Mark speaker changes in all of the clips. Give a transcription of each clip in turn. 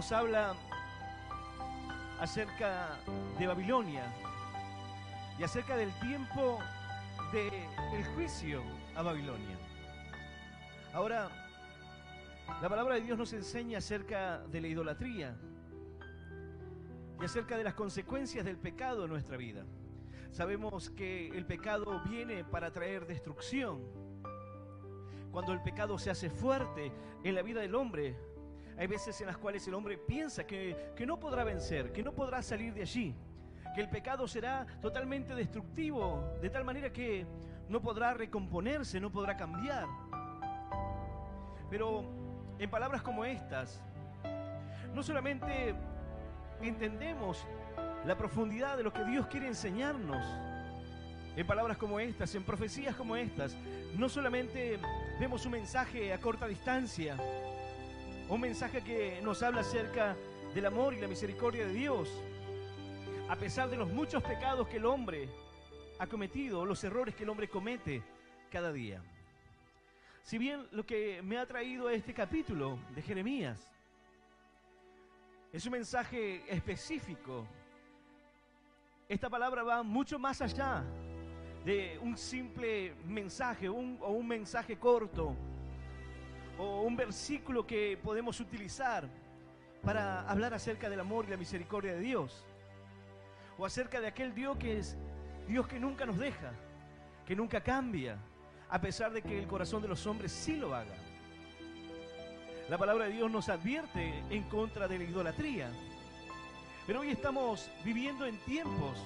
Speaker 1: nos habla acerca de Babilonia y acerca del tiempo del juicio a Babilonia. Ahora, la palabra de Dios nos enseña acerca de la idolatría y acerca de las consecuencias del pecado en nuestra vida. Sabemos que el pecado viene para traer destrucción. Cuando el pecado se hace fuerte en la vida del hombre, hay veces en las cuales el hombre piensa que no podrá vencer, que no podrá salir de allí, que el pecado será totalmente destructivo, de tal manera que no podrá recomponerse, no podrá cambiar. Pero en palabras como estas, no solamente entendemos la profundidad de lo que Dios quiere enseñarnos, en palabras como estas, en profecías como estas, no solamente vemos un mensaje a corta distancia, un mensaje que nos habla acerca del amor y la misericordia de Dios, a pesar de los muchos pecados que el hombre ha cometido, los errores que el hombre comete cada día. Si bien lo que me ha traído a este capítulo de Jeremías es un mensaje específico, esta palabra va mucho más allá de un simple mensaje o un mensaje corto o un versículo que podemos utilizar para hablar acerca del amor y la misericordia de Dios, o acerca de aquel Dios que es Dios que nunca nos deja, que nunca cambia, a pesar de que el corazón de los hombres sí lo haga. La palabra de Dios nos advierte en contra de la idolatría, pero hoy estamos viviendo en tiempos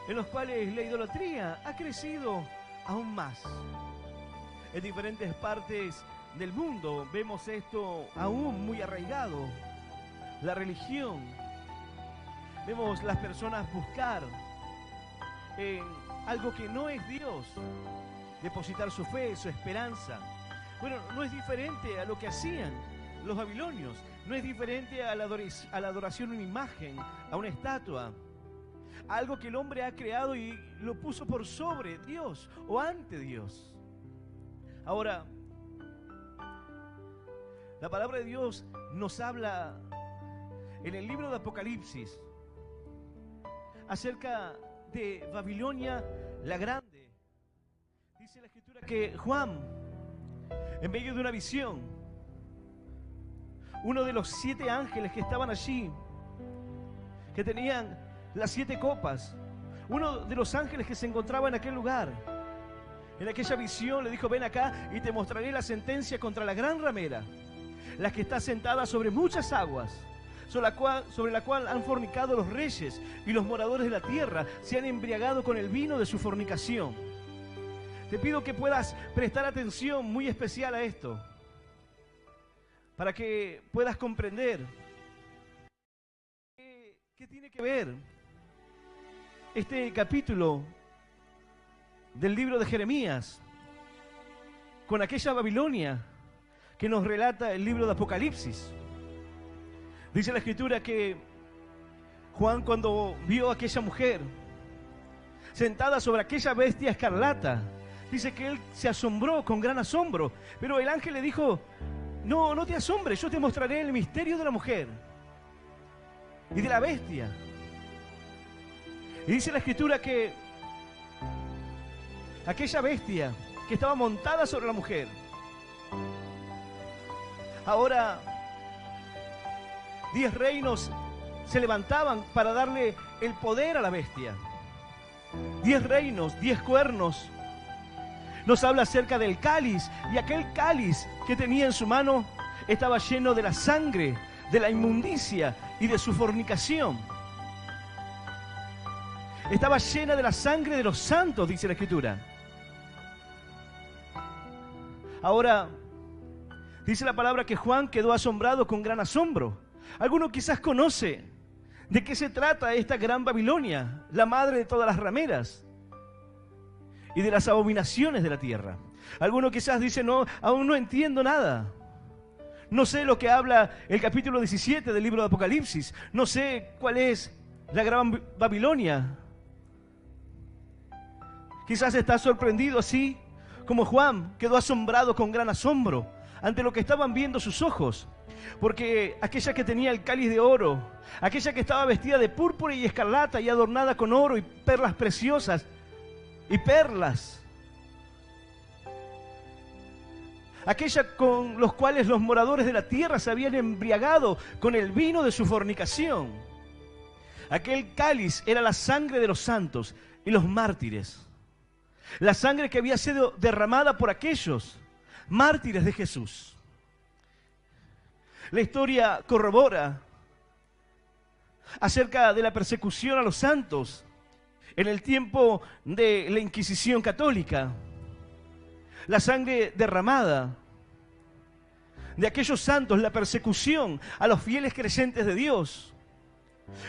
Speaker 1: en los cuales la idolatría ha crecido aún más. En diferentes partes del mundo vemos esto aún muy arraigado. La religión, vemos las personas buscar en algo que no es Dios, depositar su fe, su esperanza. Bueno, no es diferente a lo que hacían los babilonios, no es diferente a la adoración a una imagen, a una estatua, algo que el hombre ha creado y lo puso por sobre Dios o ante Dios. Ahora, la palabra de Dios nos habla en el libro de Apocalipsis acerca de Babilonia la Grande. Dice la Escritura que Juan, en medio de una visión, uno de los 7 ángeles que estaban allí, que tenían las 7 copas, uno de los ángeles que se encontraba en aquel lugar, en aquella visión le dijo: ven acá y te mostraré la sentencia contra la gran ramera, la que está sentada sobre muchas aguas, sobre la cual han fornicado los reyes y los moradores de la tierra se han embriagado con el vino de su fornicación. Te pido que puedas prestar atención muy especial a esto, para que puedas comprender qué tiene que ver este capítulo del libro de Jeremías con aquella Babilonia que nos relata el libro de Apocalipsis. Dice la Escritura que Juan, cuando vio a aquella mujer sentada sobre aquella bestia escarlata, dice que él se asombró con gran asombro, pero el ángel le dijo: no te asombres, yo te mostraré el misterio de la mujer y de la bestia. Y dice la Escritura que aquella bestia que estaba montada sobre la mujer, ahora 10 reinos se levantaban para darle el poder a la bestia. 10 reinos, 10 cuernos. Nos habla acerca del cáliz, y aquel cáliz que tenía en su mano estaba lleno de la sangre, de la inmundicia y de su fornicación. Estaba llena de la sangre de los santos, dice la Escritura. Ahora, dice la palabra que Juan quedó asombrado con gran asombro. Alguno quizás conoce de qué se trata esta gran Babilonia, la madre de todas las rameras y de las abominaciones de la tierra. Alguno quizás dice: no, aún no entiendo nada. No sé lo que habla el capítulo 17 del libro de Apocalipsis. No sé cuál es la gran Babilonia. Quizás estás sorprendido así como Juan quedó asombrado con gran asombro ante lo que estaban viendo sus ojos. Porque aquella que tenía el cáliz de oro, aquella que estaba vestida de púrpura y escarlata y adornada con oro y perlas preciosas y perlas, aquella con los cuales los moradores de la tierra se habían embriagado con el vino de su fornicación. Aquel cáliz era la sangre de los santos y los mártires, la sangre que había sido derramada por aquellos mártires de Jesús. La historia corrobora acerca de la persecución a los santos en el tiempo de la Inquisición católica. La sangre derramada de aquellos santos, la persecución a los fieles creyentes de Dios.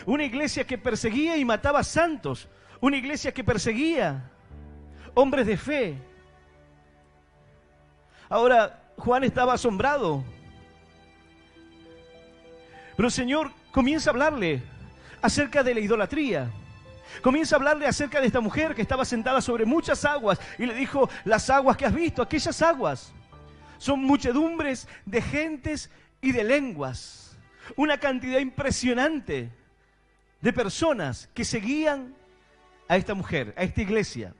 Speaker 1: Una iglesia que perseguía y mataba santos, una iglesia que perseguía hombres de fe. Ahora, Juan estaba asombrado, pero el Señor comienza a hablarle acerca de la idolatría. Comienza a hablarle acerca de esta mujer que estaba sentada sobre muchas aguas y le dijo: las aguas que has visto, aquellas aguas son muchedumbres de gentes y de lenguas. Una cantidad impresionante de personas que seguían a esta mujer, a esta iglesia.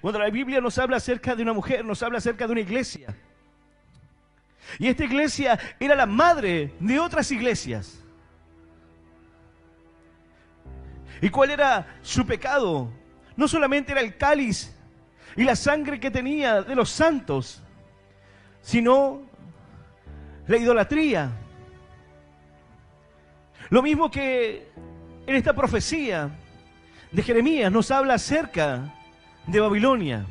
Speaker 1: Cuando la Biblia nos habla acerca de una mujer, nos habla acerca de una iglesia. Y esta iglesia era la madre de otras iglesias. ¿Y cuál era su pecado? No solamente era el cáliz y la sangre que tenía de los santos, sino la idolatría. Lo mismo que en esta profecía de Jeremías nos habla acerca de Babilonia.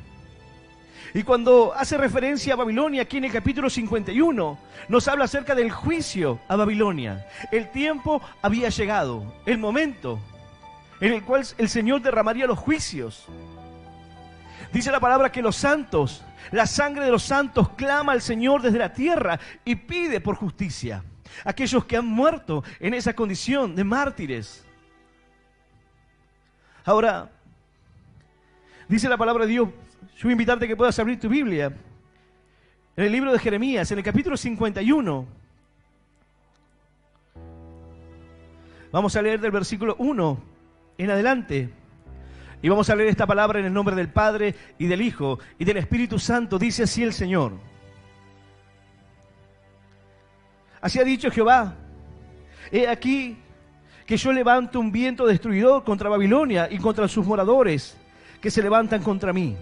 Speaker 1: Y cuando hace referencia a Babilonia, aquí en el capítulo 51, nos habla acerca del juicio a Babilonia. El tiempo había llegado, el momento en el cual el Señor derramaría los juicios. Dice la palabra que los santos, la sangre de los santos clama al Señor desde la tierra y pide por justicia. Aquellos que han muerto en esa condición de mártires. Ahora, dice la palabra de Dios, yo voy a invitarte a que puedas abrir tu Biblia en el libro de Jeremías, en el capítulo 51. Vamos a leer del versículo 1 en adelante. Y vamos a leer esta palabra en el nombre del Padre y del Hijo y del Espíritu Santo. Dice así el Señor: así ha dicho Jehová: he aquí que yo levanto un viento destruidor contra Babilonia y contra sus moradores que se levantan contra mí.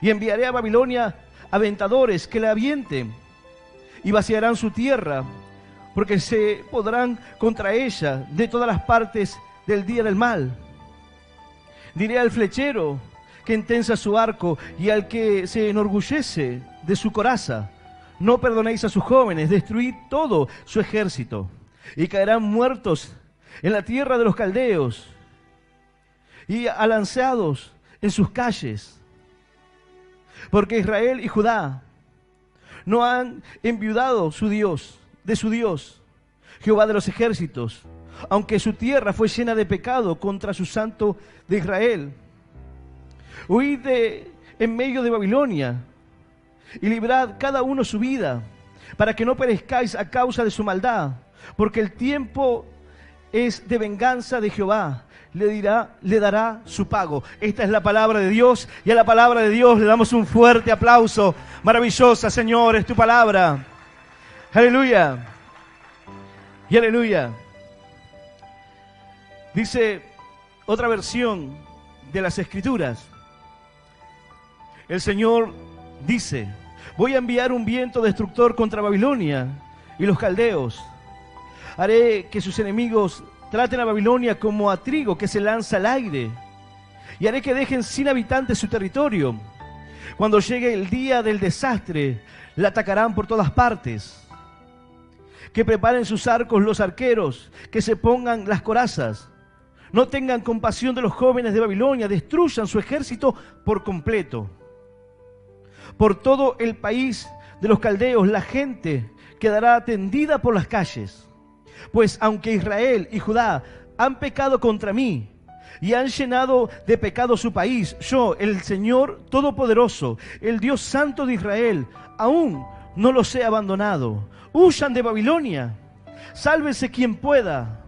Speaker 1: Y enviaré a Babilonia aventadores que la avienten y vaciarán su tierra, porque se podrán contra ella de todas las partes del día del mal. Diré al flechero que entensa su arco y al que se enorgullece de su coraza: no perdonéis a sus jóvenes, destruid todo su ejército, y caerán muertos en la tierra de los caldeos y alanceados en sus calles. Porque Israel y Judá no han enviudado de su Dios, Jehová de los ejércitos, aunque su tierra fue llena de pecado contra su santo de Israel. Huid en medio de Babilonia y librad cada uno su vida, para que no perezcáis a causa de su maldad, porque el tiempo es de venganza de Jehová, le dará su pago. Esta es la palabra de Dios, y a la palabra de Dios le damos un fuerte aplauso. Maravillosa, Señor, es tu palabra. Aleluya. Y aleluya. Dice otra versión de las Escrituras. El Señor dice: voy a enviar un viento destructor contra Babilonia y los caldeos. Haré que sus enemigos traten a Babilonia como a trigo que se lanza al aire, y haré que dejen sin habitantes su territorio. Cuando llegue el día del desastre, la atacarán por todas partes. Que preparen sus arcos los arqueros, que se pongan las corazas. No tengan compasión de los jóvenes de Babilonia, destruyan su ejército por completo. Por todo el país de los caldeos la gente quedará tendida por las calles. Pues aunque Israel y Judá han pecado contra mí y han llenado de pecado su país, yo, el Señor Todopoderoso, el Dios Santo de Israel, aún no los he abandonado. Huyan de Babilonia. Sálvese quien pueda.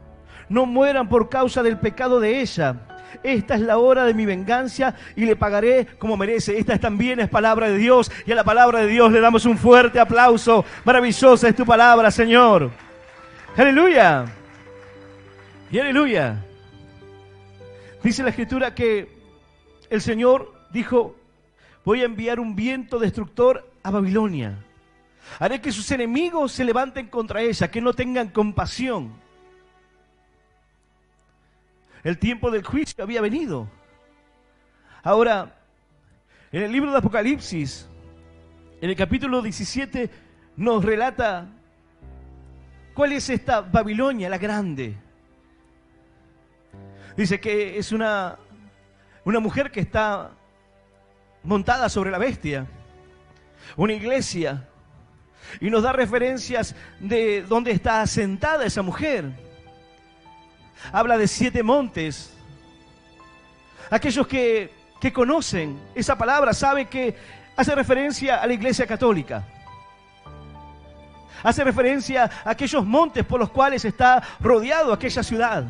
Speaker 1: No mueran por causa del pecado de ella. Esta es la hora de mi venganza y le pagaré como merece. Esta también es palabra de Dios, y a la palabra de Dios le damos un fuerte aplauso. Maravillosa es tu palabra, Señor. Aleluya. Y aleluya. Dice la Escritura que el Señor dijo: voy a enviar un viento destructor a Babilonia. Haré que sus enemigos se levanten contra ella, que no tengan compasión. El tiempo del juicio había venido. Ahora, en el libro de Apocalipsis, en el capítulo 17, nos relata cuál es esta Babilonia, la grande. Dice que es una mujer que está montada sobre la bestia, una iglesia, y nos da referencias de dónde está asentada esa mujer. Habla de 7 montes. Aquellos que conocen esa palabra saben que hace referencia a la Iglesia Católica. Hace referencia a aquellos montes por los cuales está rodeado aquella ciudad.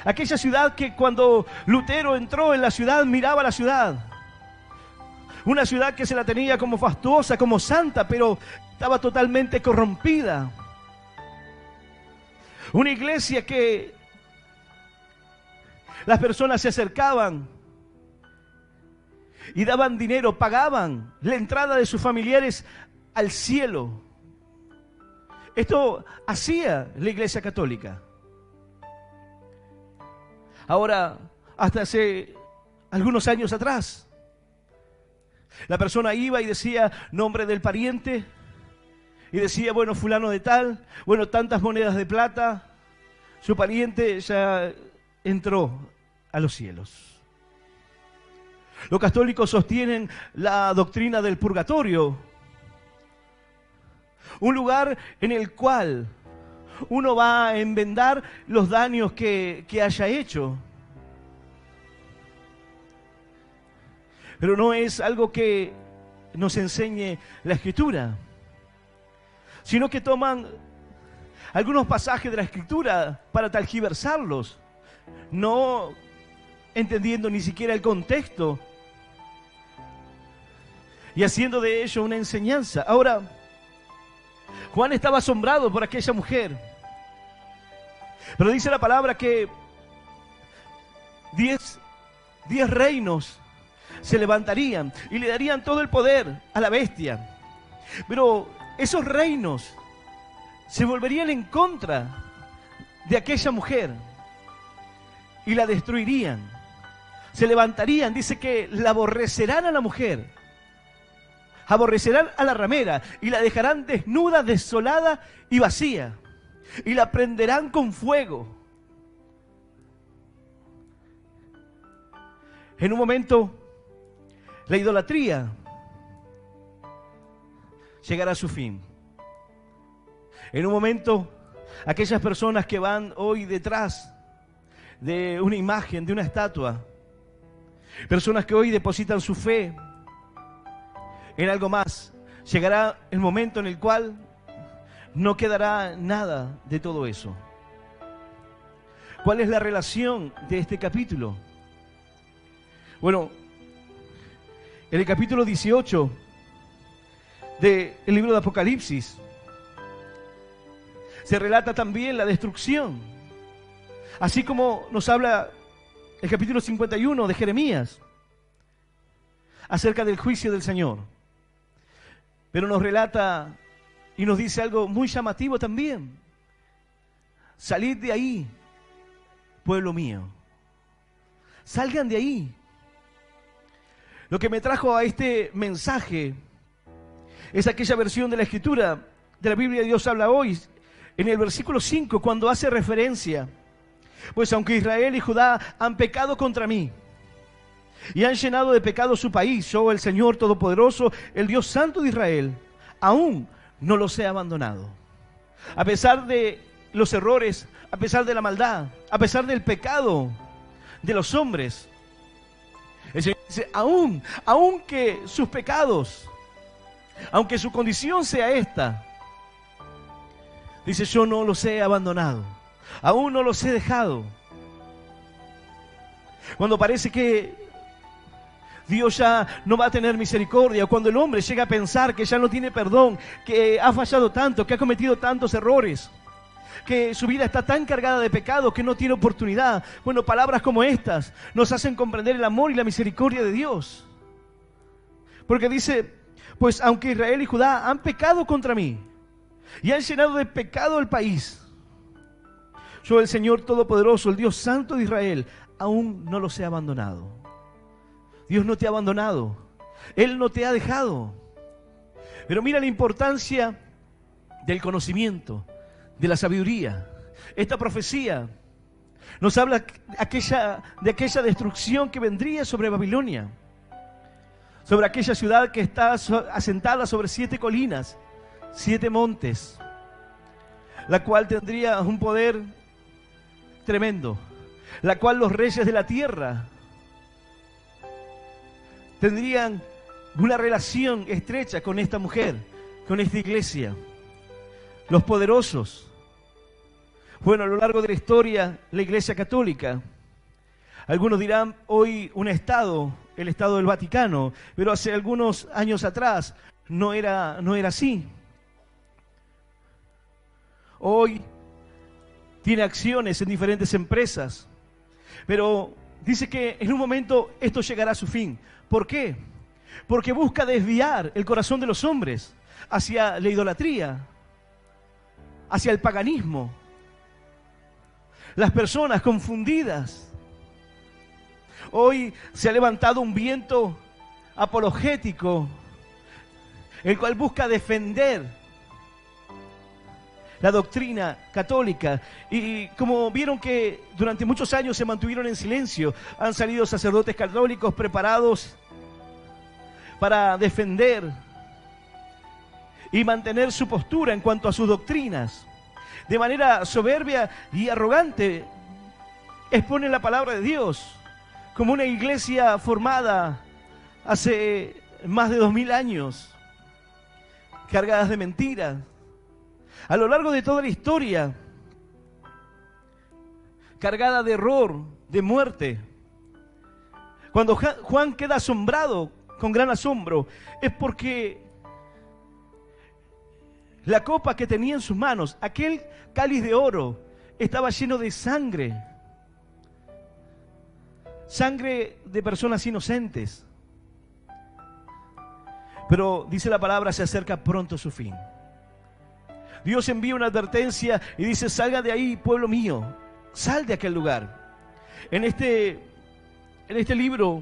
Speaker 1: Aquella ciudad que cuando Lutero entró en la ciudad, miraba la ciudad. Una ciudad que se la tenía como fastuosa, como santa, pero estaba totalmente corrompida. Una iglesia que las personas se acercaban y daban dinero, pagaban la entrada de sus familiares al cielo. Esto hacía la Iglesia Católica. Ahora, hasta hace algunos años atrás, la persona iba y decía nombre del pariente, y decía, bueno, fulano de tal, bueno, tantas monedas de plata, su pariente ya entró a los cielos. Los católicos sostienen la doctrina del purgatorio, un lugar en el cual uno va a enmendar los daños que haya hecho. Pero no es algo que nos enseñe la Escritura, sino que toman algunos pasajes de la Escritura para tergiversarlos, no entendiendo ni siquiera el contexto y haciendo de ello una enseñanza. Ahora, Juan estaba asombrado por aquella mujer, pero dice la palabra que 10 reinos se levantarían y le darían todo el poder a la bestia, pero esos reinos se volverían en contra de aquella mujer y la destruirían. Se levantarían, dice que la aborrecerán a la mujer, aborrecerán a la ramera y la dejarán desnuda, desolada y vacía, y la prenderán con fuego. En un momento, la idolatría llegará a su fin. En un momento, aquellas personas que van hoy detrás de una imagen, de una estatua, personas que hoy depositan su fe en algo más, llegará el momento en el cual no quedará nada de todo eso. ¿Cuál es la relación de este capítulo? Bueno, en el capítulo 18 del libro de Apocalipsis se relata también la destrucción, así como nos habla el capítulo 51 de Jeremías acerca del juicio del Señor. Pero nos relata y nos dice algo muy llamativo también: salid de ahí, pueblo mío, salgan de ahí. Lo que me trajo a este mensaje es aquella versión de la Escritura de la Biblia de Dios habla hoy, en el versículo 5, cuando hace referencia: pues aunque Israel y Judá han pecado contra mí y han llenado de pecado su país, yo, el Señor Todopoderoso, el Dios Santo de Israel, aún no los he abandonado. A pesar de los errores, a pesar de la maldad, a pesar del pecado de los hombres, el Señor dice, aunque sus pecados Aunque su condición sea esta, dice, yo no los he abandonado, aún no los he dejado. Cuando parece que Dios ya no va a tener misericordia, cuando el hombre llega a pensar que ya no tiene perdón, que ha fallado tanto, que ha cometido tantos errores, que su vida está tan cargada de pecado que no tiene oportunidad. Bueno, palabras como estas nos hacen comprender el amor y la misericordia de Dios. Porque dice, pues aunque Israel y Judá han pecado contra mí y han llenado de pecado el país, yo, el Señor Todopoderoso, el Dios Santo de Israel, aún no los he abandonado. Dios no te ha abandonado. Él no te ha dejado. Pero mira la importancia del conocimiento, de la sabiduría. Esta profecía nos habla de aquella destrucción que vendría sobre Babilonia, sobre aquella ciudad que está asentada sobre 7 colinas, 7 montes, la cual tendría un poder tremendo, la cual los reyes de la tierra tendrían una relación estrecha con esta mujer, con esta iglesia. Los poderosos. Bueno, a lo largo de la historia, la Iglesia Católica, algunos dirán hoy un estado, el Estado del Vaticano, pero hace algunos años atrás no era así. Hoy tiene acciones en diferentes empresas, pero dice que en un momento esto llegará a su fin. ¿Por qué? Porque busca desviar el corazón de los hombres hacia la idolatría, hacia el paganismo. Las personas confundidas. Hoy se ha levantado un viento apologético, el cual busca defender la doctrina católica. Y como vieron que durante muchos años se mantuvieron en silencio, han salido sacerdotes católicos preparados para defender y mantener su postura en cuanto a sus doctrinas. De manera soberbia y arrogante exponen la palabra de Dios como una iglesia formada hace más de 2000 años, cargadas de mentiras. A lo largo de toda la historia, cargada de error, de muerte. Cuando Juan queda asombrado, con gran asombro, es porque la copa que tenía en sus manos, aquel cáliz de oro, estaba lleno de sangre. Sangre de personas inocentes. Pero dice la palabra, se acerca pronto su fin. Dios envía una advertencia y dice, salga de ahí, pueblo mío, sal de aquel lugar. En este libro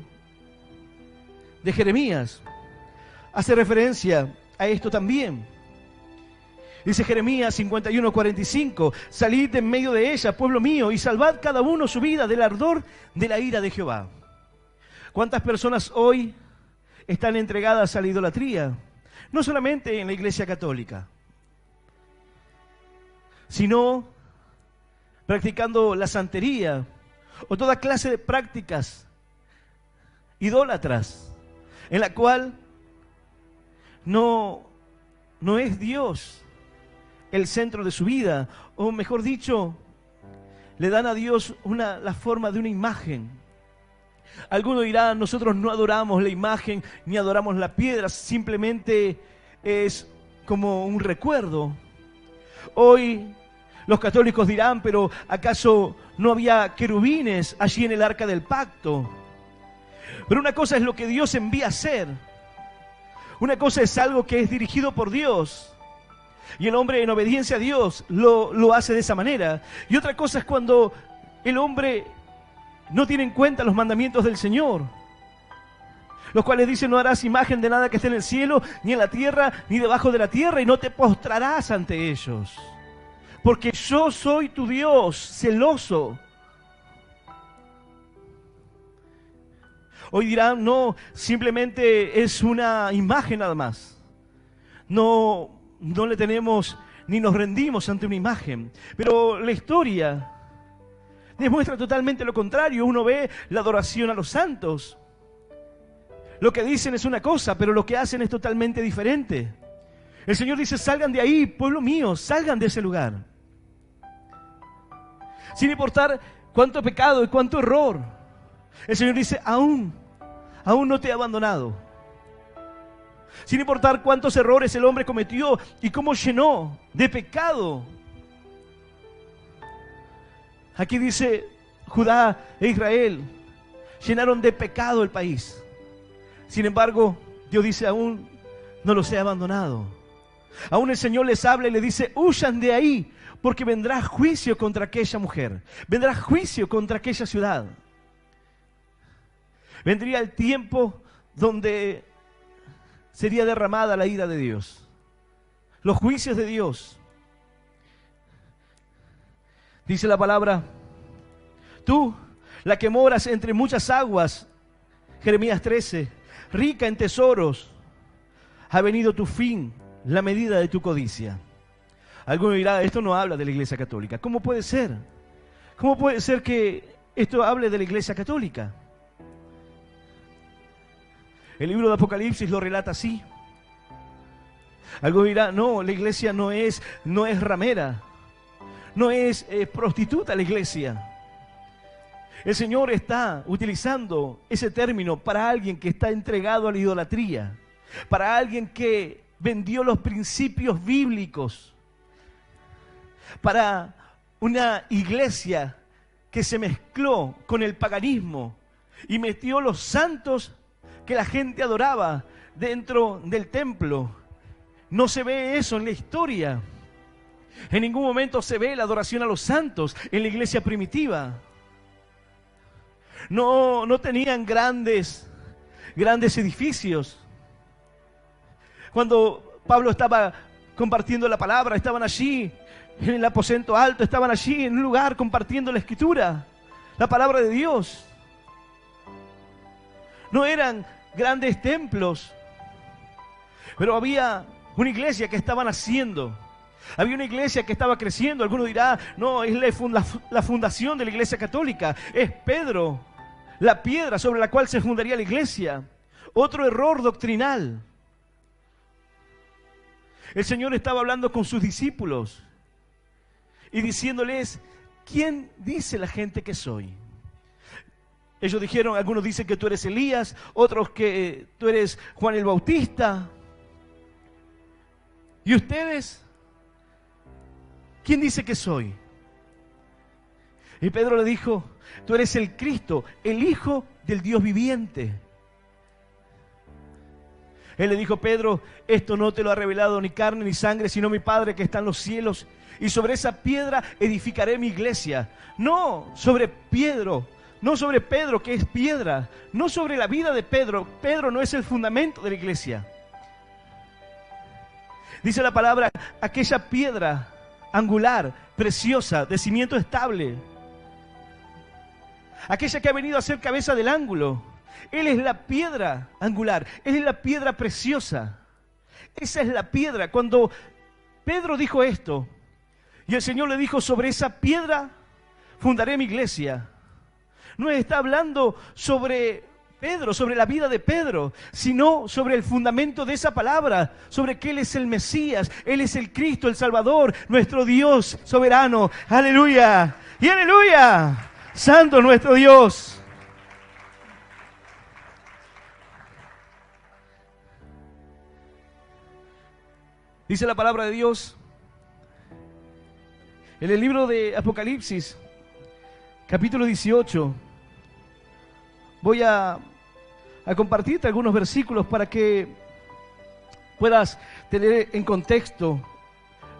Speaker 1: de Jeremías hace referencia a esto también. Dice Jeremías 51:45, salid de en medio de ella, pueblo mío, y salvad cada uno su vida del ardor de la ira de Jehová. ¿Cuántas personas hoy están entregadas a la idolatría? No solamente en la Iglesia Católica, sino practicando la santería o toda clase de prácticas idólatras, en la cual no es Dios el centro de su vida, o mejor dicho, le dan a Dios la forma de una imagen. Algunos dirán, nosotros no adoramos la imagen ni adoramos la piedra, simplemente es como un recuerdo. Hoy los católicos dirán, pero ¿acaso no había querubines allí en el arca del pacto? Pero una cosa es lo que Dios envía a hacer. Una cosa es algo que es dirigido por Dios. Y el hombre en obediencia a Dios lo hace de esa manera. Y otra cosa es cuando el hombre no tiene en cuenta los mandamientos del Señor, los cuales dicen, no harás imagen de nada que esté en el cielo, ni en la tierra, ni debajo de la tierra, y no te postrarás ante ellos. Porque yo soy tu Dios, celoso. Hoy dirán, no, simplemente es una imagen nada más. No le tenemos ni nos rendimos ante una imagen. Pero la historia demuestra totalmente lo contrario. Uno ve la adoración a los santos, Lo que dicen es una cosa, pero lo que hacen es totalmente diferente. El Señor dice, salgan de ahí, pueblo mío, salgan de ese lugar. Sin importar cuánto pecado y cuánto error. El Señor dice, aún no te he abandonado. Sin importar cuántos errores el hombre cometió y cómo llenó de pecado. Aquí dice, Judá e Israel llenaron de pecado el país. Sin embargo, Dios dice, aún no los he abandonado. Aún el Señor les habla y le dice, huyan de ahí, porque vendrá juicio contra aquella mujer. Vendrá juicio contra aquella ciudad. Vendría el tiempo donde sería derramada la ira de Dios. Los juicios de Dios. Dice la palabra, tú, la que moras entre muchas aguas, Jeremías 13, rica en tesoros, ha venido tu fin, la medida de tu codicia. Alguno dirá, esto no habla de la Iglesia Católica. ¿Cómo puede ser? ¿Cómo puede ser que esto hable de la Iglesia Católica? El libro de Apocalipsis lo relata así. Alguno dirá, no, la iglesia no es ramera, no es prostituta la iglesia. El Señor está utilizando ese término para alguien que está entregado a la idolatría, para alguien que vendió los principios bíblicos, para una iglesia que se mezcló con el paganismo y metió los santos que la gente adoraba dentro del templo. No se ve eso en la historia. En ningún momento se ve la adoración a los santos en la iglesia primitiva. No tenían grandes edificios. Cuando Pablo estaba compartiendo la palabra, estaban allí en el aposento alto, estaban allí en un lugar compartiendo la escritura, la palabra de Dios. No eran grandes templos, pero había una iglesia que estaban haciendo. Había una iglesia que estaba creciendo. Alguno dirá, no, es la fundación de la iglesia católica. Es Pedro, la piedra sobre la cual se fundaría la iglesia. Otro error doctrinal. El Señor estaba hablando con sus discípulos y diciéndoles, ¿quién dice la gente que soy? Ellos dijeron, algunos dicen que tú eres Elías, otros que tú eres Juan el Bautista. ¿Y ustedes? ¿Quién dice que soy? Y Pedro le dijo, tú eres el Cristo, el Hijo del Dios viviente. Él le dijo, Pedro, esto no te lo ha revelado ni carne ni sangre, sino mi Padre que está en los cielos. Y sobre esa piedra edificaré mi iglesia. No sobre Pedro, no sobre Pedro que es piedra, no sobre la vida de Pedro. Pedro no es el fundamento de la iglesia. Dice la palabra, aquella piedra angular, preciosa, de cimiento estable. Aquella que ha venido a ser cabeza del ángulo. Él es la piedra angular, Él es la piedra preciosa. Esa es la piedra. Cuando Pedro dijo esto, y el Señor le dijo, sobre esa piedra fundaré mi iglesia. No está hablando sobre Pedro, sobre la vida de Pedro, sino sobre el fundamento de esa palabra, sobre que Él es el Mesías, Él es el Cristo, el Salvador, nuestro Dios soberano. ¡Aleluya! ¡Y aleluya! ¡Santo nuestro Dios! Dice la palabra de Dios en el libro de Apocalipsis, capítulo 18. Voy a compartirte algunos versículos para que puedas tener en contexto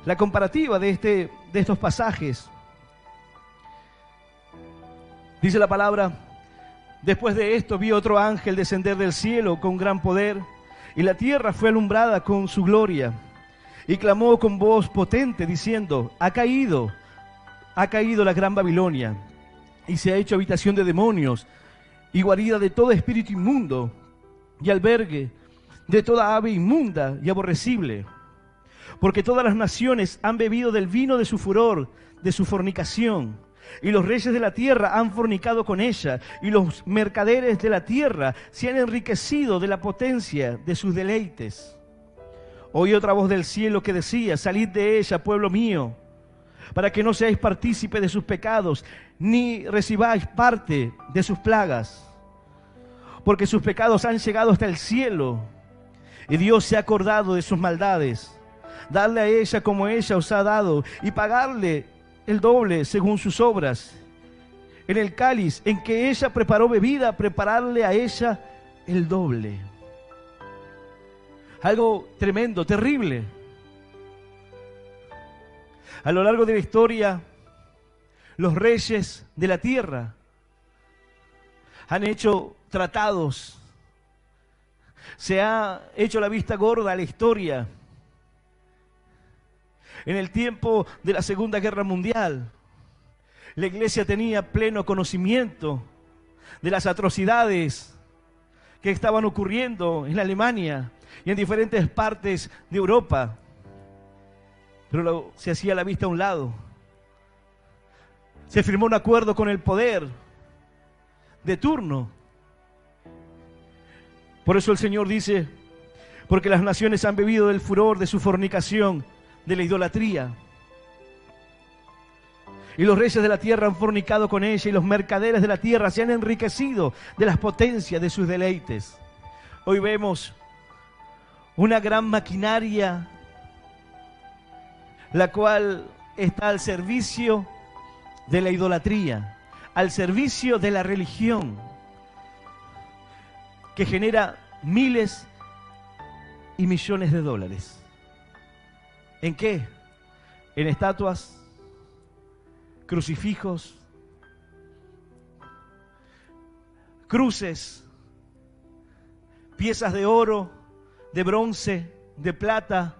Speaker 1: la comparativa de estos pasajes. Dice la palabra, después de esto vi otro ángel descender del cielo con gran poder, y la tierra fue alumbrada con su gloria. Y clamó con voz potente diciendo, ha caído la gran Babilonia, y se ha hecho habitación de demonios, y guarida de todo espíritu inmundo, y albergue de toda ave inmunda y aborrecible. Porque todas las naciones han bebido del vino de su furor, de su fornicación. Y los reyes de la tierra han fornicado con ella, y los mercaderes de la tierra se han enriquecido de la potencia de sus deleites. Oí otra voz del cielo que decía: salid de ella, pueblo mío, para que no seáis partícipe de sus pecados, ni recibáis parte de sus plagas. Porque sus pecados han llegado hasta el cielo, y Dios se ha acordado de sus maldades. Darle a ella como ella os ha dado, y pagarle el doble según sus obras. En el cáliz en que ella preparó bebida, prepararle a ella el doble. Algo tremendo, terrible. A lo largo de la historia, los reyes de la tierra han hecho tratados. Se ha hecho la vista gorda a la historia. En el tiempo de la Segunda Guerra Mundial, la iglesia tenía pleno conocimiento de las atrocidades que estaban ocurriendo en Alemania y en diferentes partes de Europa. Pero se hacía la vista a un lado. Se firmó un acuerdo con el poder de turno. Por eso el Señor dice: porque las naciones han bebido del furor de su fornicación, de la idolatría. Y los reyes de la tierra han fornicado con ella, y los mercaderes de la tierra se han enriquecido de las potencias de sus deleites. Hoy vemos una gran maquinaria, la cual está al servicio de la idolatría, al servicio de la religión, que genera miles y millones de dólares. ¿En qué? En estatuas, crucifijos, cruces, piezas de oro, de bronce, de plata,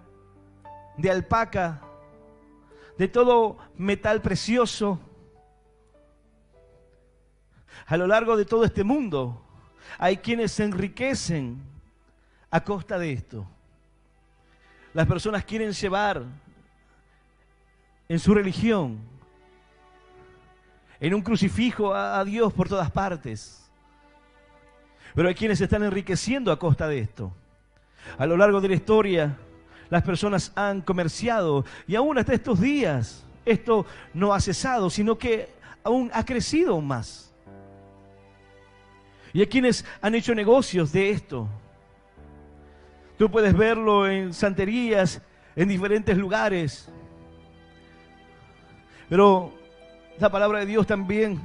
Speaker 1: de alpaca, de todo metal precioso. A lo largo de todo este mundo hay quienes se enriquecen a costa de esto. Las personas quieren llevar en su religión, en un crucifijo a Dios por todas partes. Pero hay quienes se están enriqueciendo a costa de esto. A lo largo de la historia, las personas han comerciado, y aún hasta estos días esto no ha cesado, sino que aún ha crecido aún más. Y hay quienes han hecho negocios de esto. Tú puedes verlo en santerías, en diferentes lugares. Pero la palabra de Dios también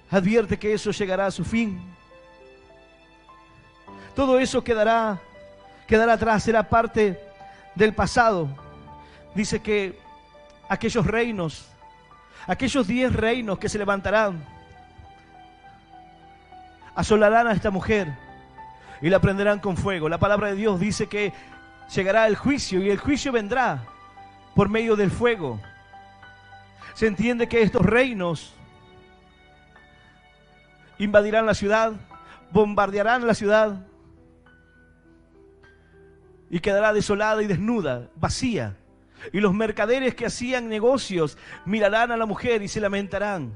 Speaker 1: advierte que eso llegará a su fin. Todo eso quedará atrás, será parte del pasado. Dice que aquellos reinos, aquellos 10 reinos que se levantarán, asolarán a esta mujer y la prenderán con fuego. La palabra de Dios dice que llegará el juicio, y el juicio vendrá por medio del fuego. Se entiende que estos reinos invadirán la ciudad, bombardearán la ciudad, y quedará desolada y desnuda, vacía. Y los mercaderes que hacían negocios mirarán a la mujer y se lamentarán.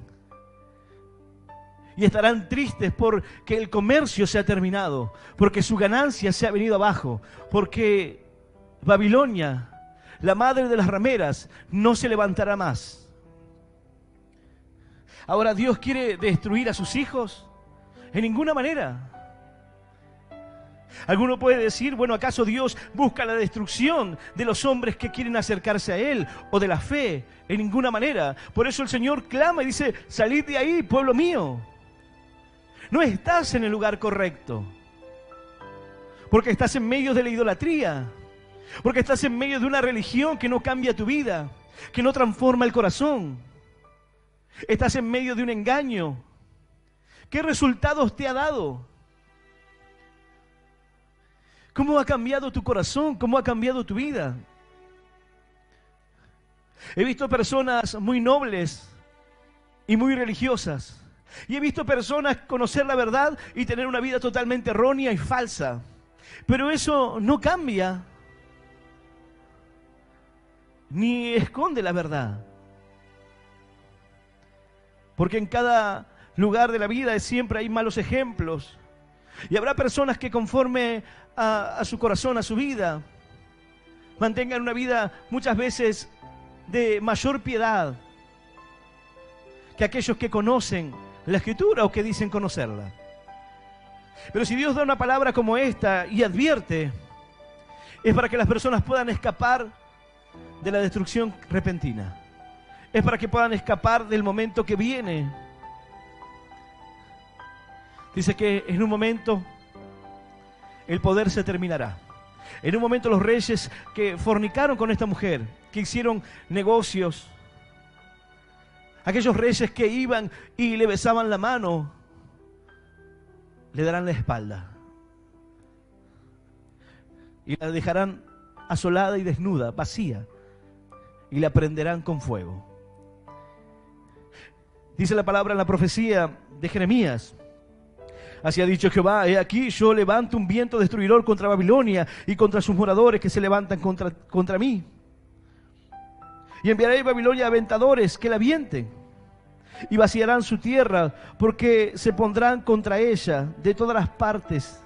Speaker 1: Y estarán tristes porque el comercio se ha terminado, porque su ganancia se ha venido abajo, porque Babilonia, la madre de las rameras, no se levantará más. Ahora, ¿Dios quiere destruir a sus hijos? En ninguna manera. Alguno puede decir, bueno, ¿acaso Dios busca la destrucción de los hombres que quieren acercarse a Él, o de la fe? En ninguna manera. Por eso el Señor clama y dice: salid de ahí, pueblo mío. No estás en el lugar correcto, porque estás en medio de la idolatría, porque estás en medio de una religión que no cambia tu vida, que no transforma el corazón. Estás en medio de un engaño. ¿Qué resultados te ha dado? ¿Cómo ha cambiado tu corazón? ¿Cómo ha cambiado tu vida? He visto personas muy nobles y muy religiosas. Y he visto personas conocer la verdad y tener una vida totalmente errónea y falsa. Pero eso no cambia ni esconde la verdad. Porque en cada lugar de la vida siempre hay malos ejemplos. Y habrá personas que conforme a su corazón, a su vida, mantengan una vida muchas veces de mayor piedad que aquellos que conocen la Escritura o que dicen conocerla. Pero si Dios da una palabra como esta y advierte, es para que las personas puedan escapar de la destrucción repentina. Es para que puedan escapar del momento que viene. Dice que en un momento el poder se terminará. En un momento los reyes que fornicaron con esta mujer, que hicieron negocios, aquellos reyes que iban y le besaban la mano, le darán la espalda y la dejarán asolada y desnuda, vacía, y la prenderán con fuego. Dice la palabra en la profecía de Jeremías: así ha dicho Jehová, he aquí yo levanto un viento destruidor contra Babilonia y contra sus moradores que se levantan contra mí. Y enviaré a Babilonia aventadores que la avienten y vaciarán su tierra, porque se pondrán contra ella de todas las partes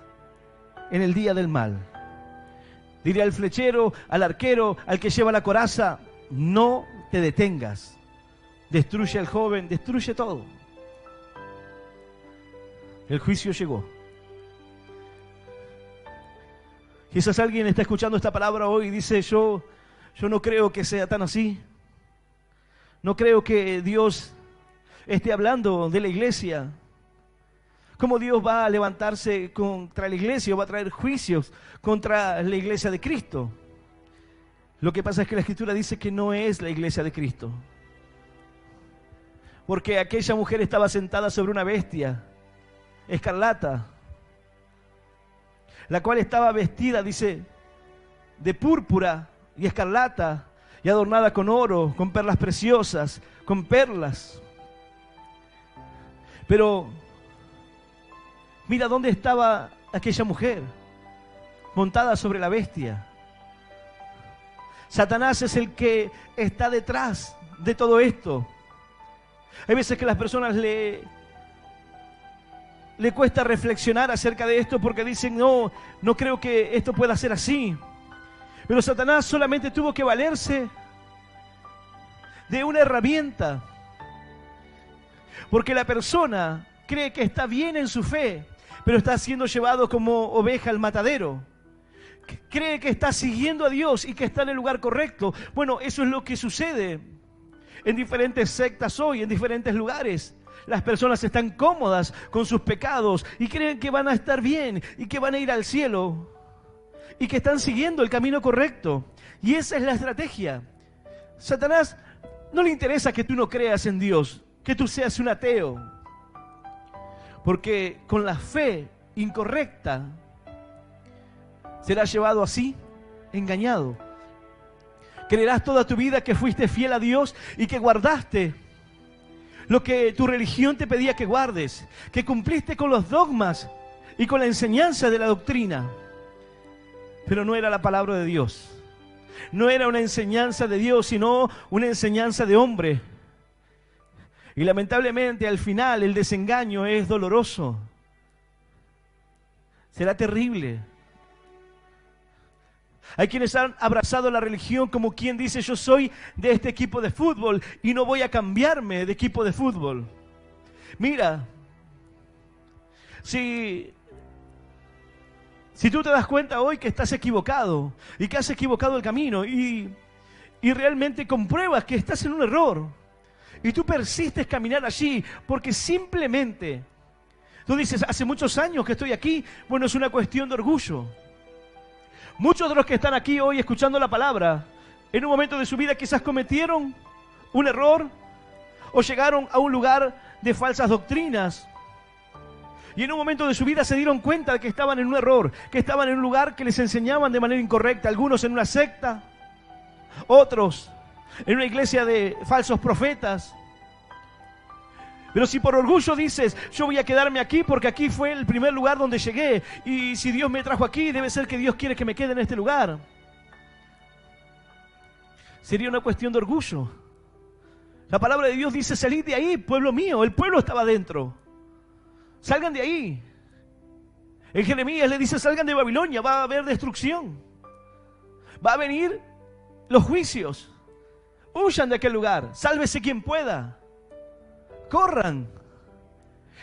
Speaker 1: en el día del mal. Diré al flechero, al arquero, al que lleva la coraza: no te detengas. Destruye al joven, destruye todo. El juicio llegó. Quizás alguien está escuchando esta palabra hoy y dice: yo no creo que sea tan así. No creo que Dios esté hablando de la iglesia. ¿Cómo Dios va a levantarse contra la iglesia o va a traer juicios contra la iglesia de Cristo? Lo que pasa es que la Escritura dice que no es la iglesia de Cristo. Porque aquella mujer estaba sentada sobre una bestia escarlata, la cual estaba vestida, dice, de púrpura y escarlata, y adornada con oro, con perlas preciosas, con perlas. Pero mira dónde estaba aquella mujer, montada sobre la bestia. Satanás es el que está detrás de todo esto. Hay veces que a las personas le cuesta reflexionar acerca de esto porque dicen: no creo que esto pueda ser así. Pero Satanás solamente tuvo que valerse de una herramienta, porque la persona cree que está bien en su fe, pero está siendo llevado como oveja al matadero. Cree que está siguiendo a Dios y que está en el lugar correcto. Bueno, eso es lo que sucede en diferentes sectas hoy, en diferentes lugares. Las personas están cómodas con sus pecados y creen que van a estar bien y que van a ir al cielo y que están siguiendo el camino correcto. Y esa es la estrategia. Satanás no le interesa que tú no creas en Dios, que tú seas un ateo, porque con la fe incorrecta serás llevado así, engañado. Creerás toda tu vida que fuiste fiel a Dios y que guardaste lo que tu religión te pedía que guardes, que cumpliste con los dogmas y con la enseñanza de la doctrina. Pero no era la palabra de Dios. No era una enseñanza de Dios, sino una enseñanza de hombre. Y lamentablemente al final el desengaño es doloroso. Será terrible. Hay quienes han abrazado la religión como quien dice: yo soy de este equipo de fútbol y no voy a cambiarme de equipo de fútbol. Mira, si tú te das cuenta hoy que estás equivocado y que has equivocado el camino y realmente compruebas que estás en un error y tú persistes caminar allí porque simplemente tú dices: hace muchos años que estoy aquí. Bueno, es una cuestión de orgullo. Muchos de los que están aquí hoy escuchando la palabra, en un momento de su vida quizás cometieron un error o llegaron a un lugar de falsas doctrinas. Y en un momento de su vida se dieron cuenta de que estaban en un error, que estaban en un lugar que les enseñaban de manera incorrecta. Algunos en una secta, otros en una iglesia de falsos profetas. Pero si por orgullo dices: yo voy a quedarme aquí porque aquí fue el primer lugar donde llegué, y si Dios me trajo aquí, debe ser que Dios quiere que me quede en este lugar. Sería una cuestión de orgullo. La palabra de Dios dice, salid de ahí, pueblo mío. El pueblo estaba adentro. Salgan de ahí. En Jeremías le dice, salgan de Babilonia, va a haber destrucción. Va a venir los juicios. Huyan de aquel lugar, sálvese quien pueda. Corran.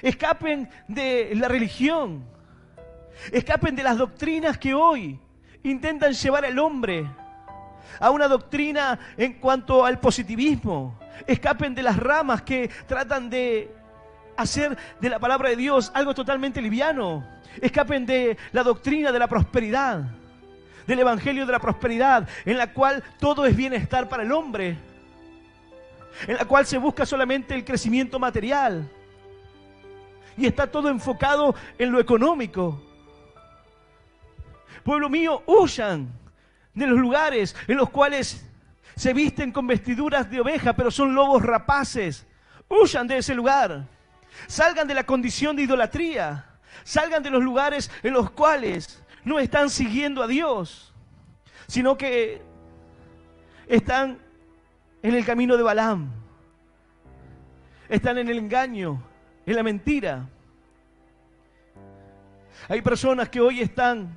Speaker 1: Escapen de la religión. Escapen de las doctrinas que hoy intentan llevar al hombre a una doctrina en cuanto al positivismo. Escapen de las ramas que tratan de hacer de la palabra de Dios algo totalmente liviano. Escapen de la doctrina de la prosperidad, del evangelio de la prosperidad, en la cual todo es bienestar para el hombre, en la cual se busca solamente el crecimiento material y está todo enfocado en lo económico. Pueblo mío, huyan de los lugares en los cuales se visten con vestiduras de oveja, pero son lobos rapaces. Huyan de ese lugar. Salgan de la condición de idolatría. Salgan de los lugares en los cuales no están siguiendo a Dios, sino que están en el camino de Balaam. Están en el engaño, en la mentira. Hay personas que hoy están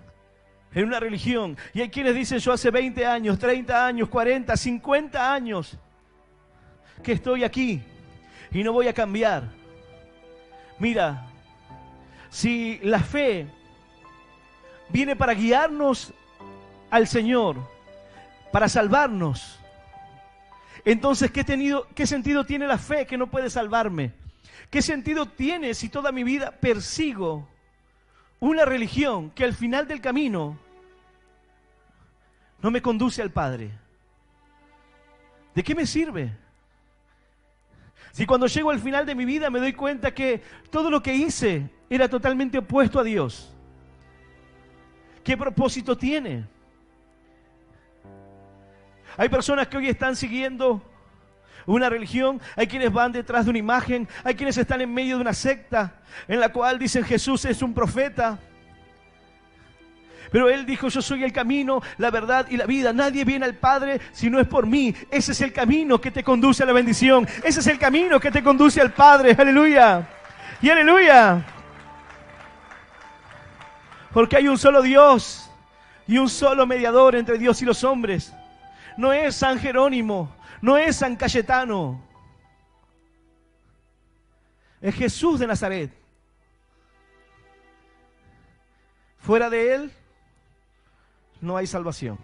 Speaker 1: en una religión y hay quienes dicen, yo hace 20 años, 30 años, 40, 50 años que estoy aquí y no voy a cambiar. Mira, si la fe viene para guiarnos al Señor, para salvarnos, entonces ¿qué sentido tiene la fe que no puede salvarme? ¿Qué sentido tiene si toda mi vida persigo una religión que al final del camino no me conduce al Padre? ¿De qué me sirve? Si cuando llego al final de mi vida me doy cuenta que todo lo que hice era totalmente opuesto a Dios. ¿Qué propósito tiene? Hay personas que hoy están siguiendo una religión, hay quienes van detrás de una imagen, hay quienes están en medio de una secta en la cual dicen Jesús es un profeta. Pero Él dijo, yo soy el camino, la verdad y la vida. Nadie viene al Padre si no es por mí. Ese es el camino que te conduce a la bendición. Ese es el camino que te conduce al Padre. Aleluya. Y aleluya. Porque hay un solo Dios y un solo mediador entre Dios y los hombres. No es San Jerónimo, no es San Cayetano. Es Jesús de Nazaret. Fuera de Él no hay salvación.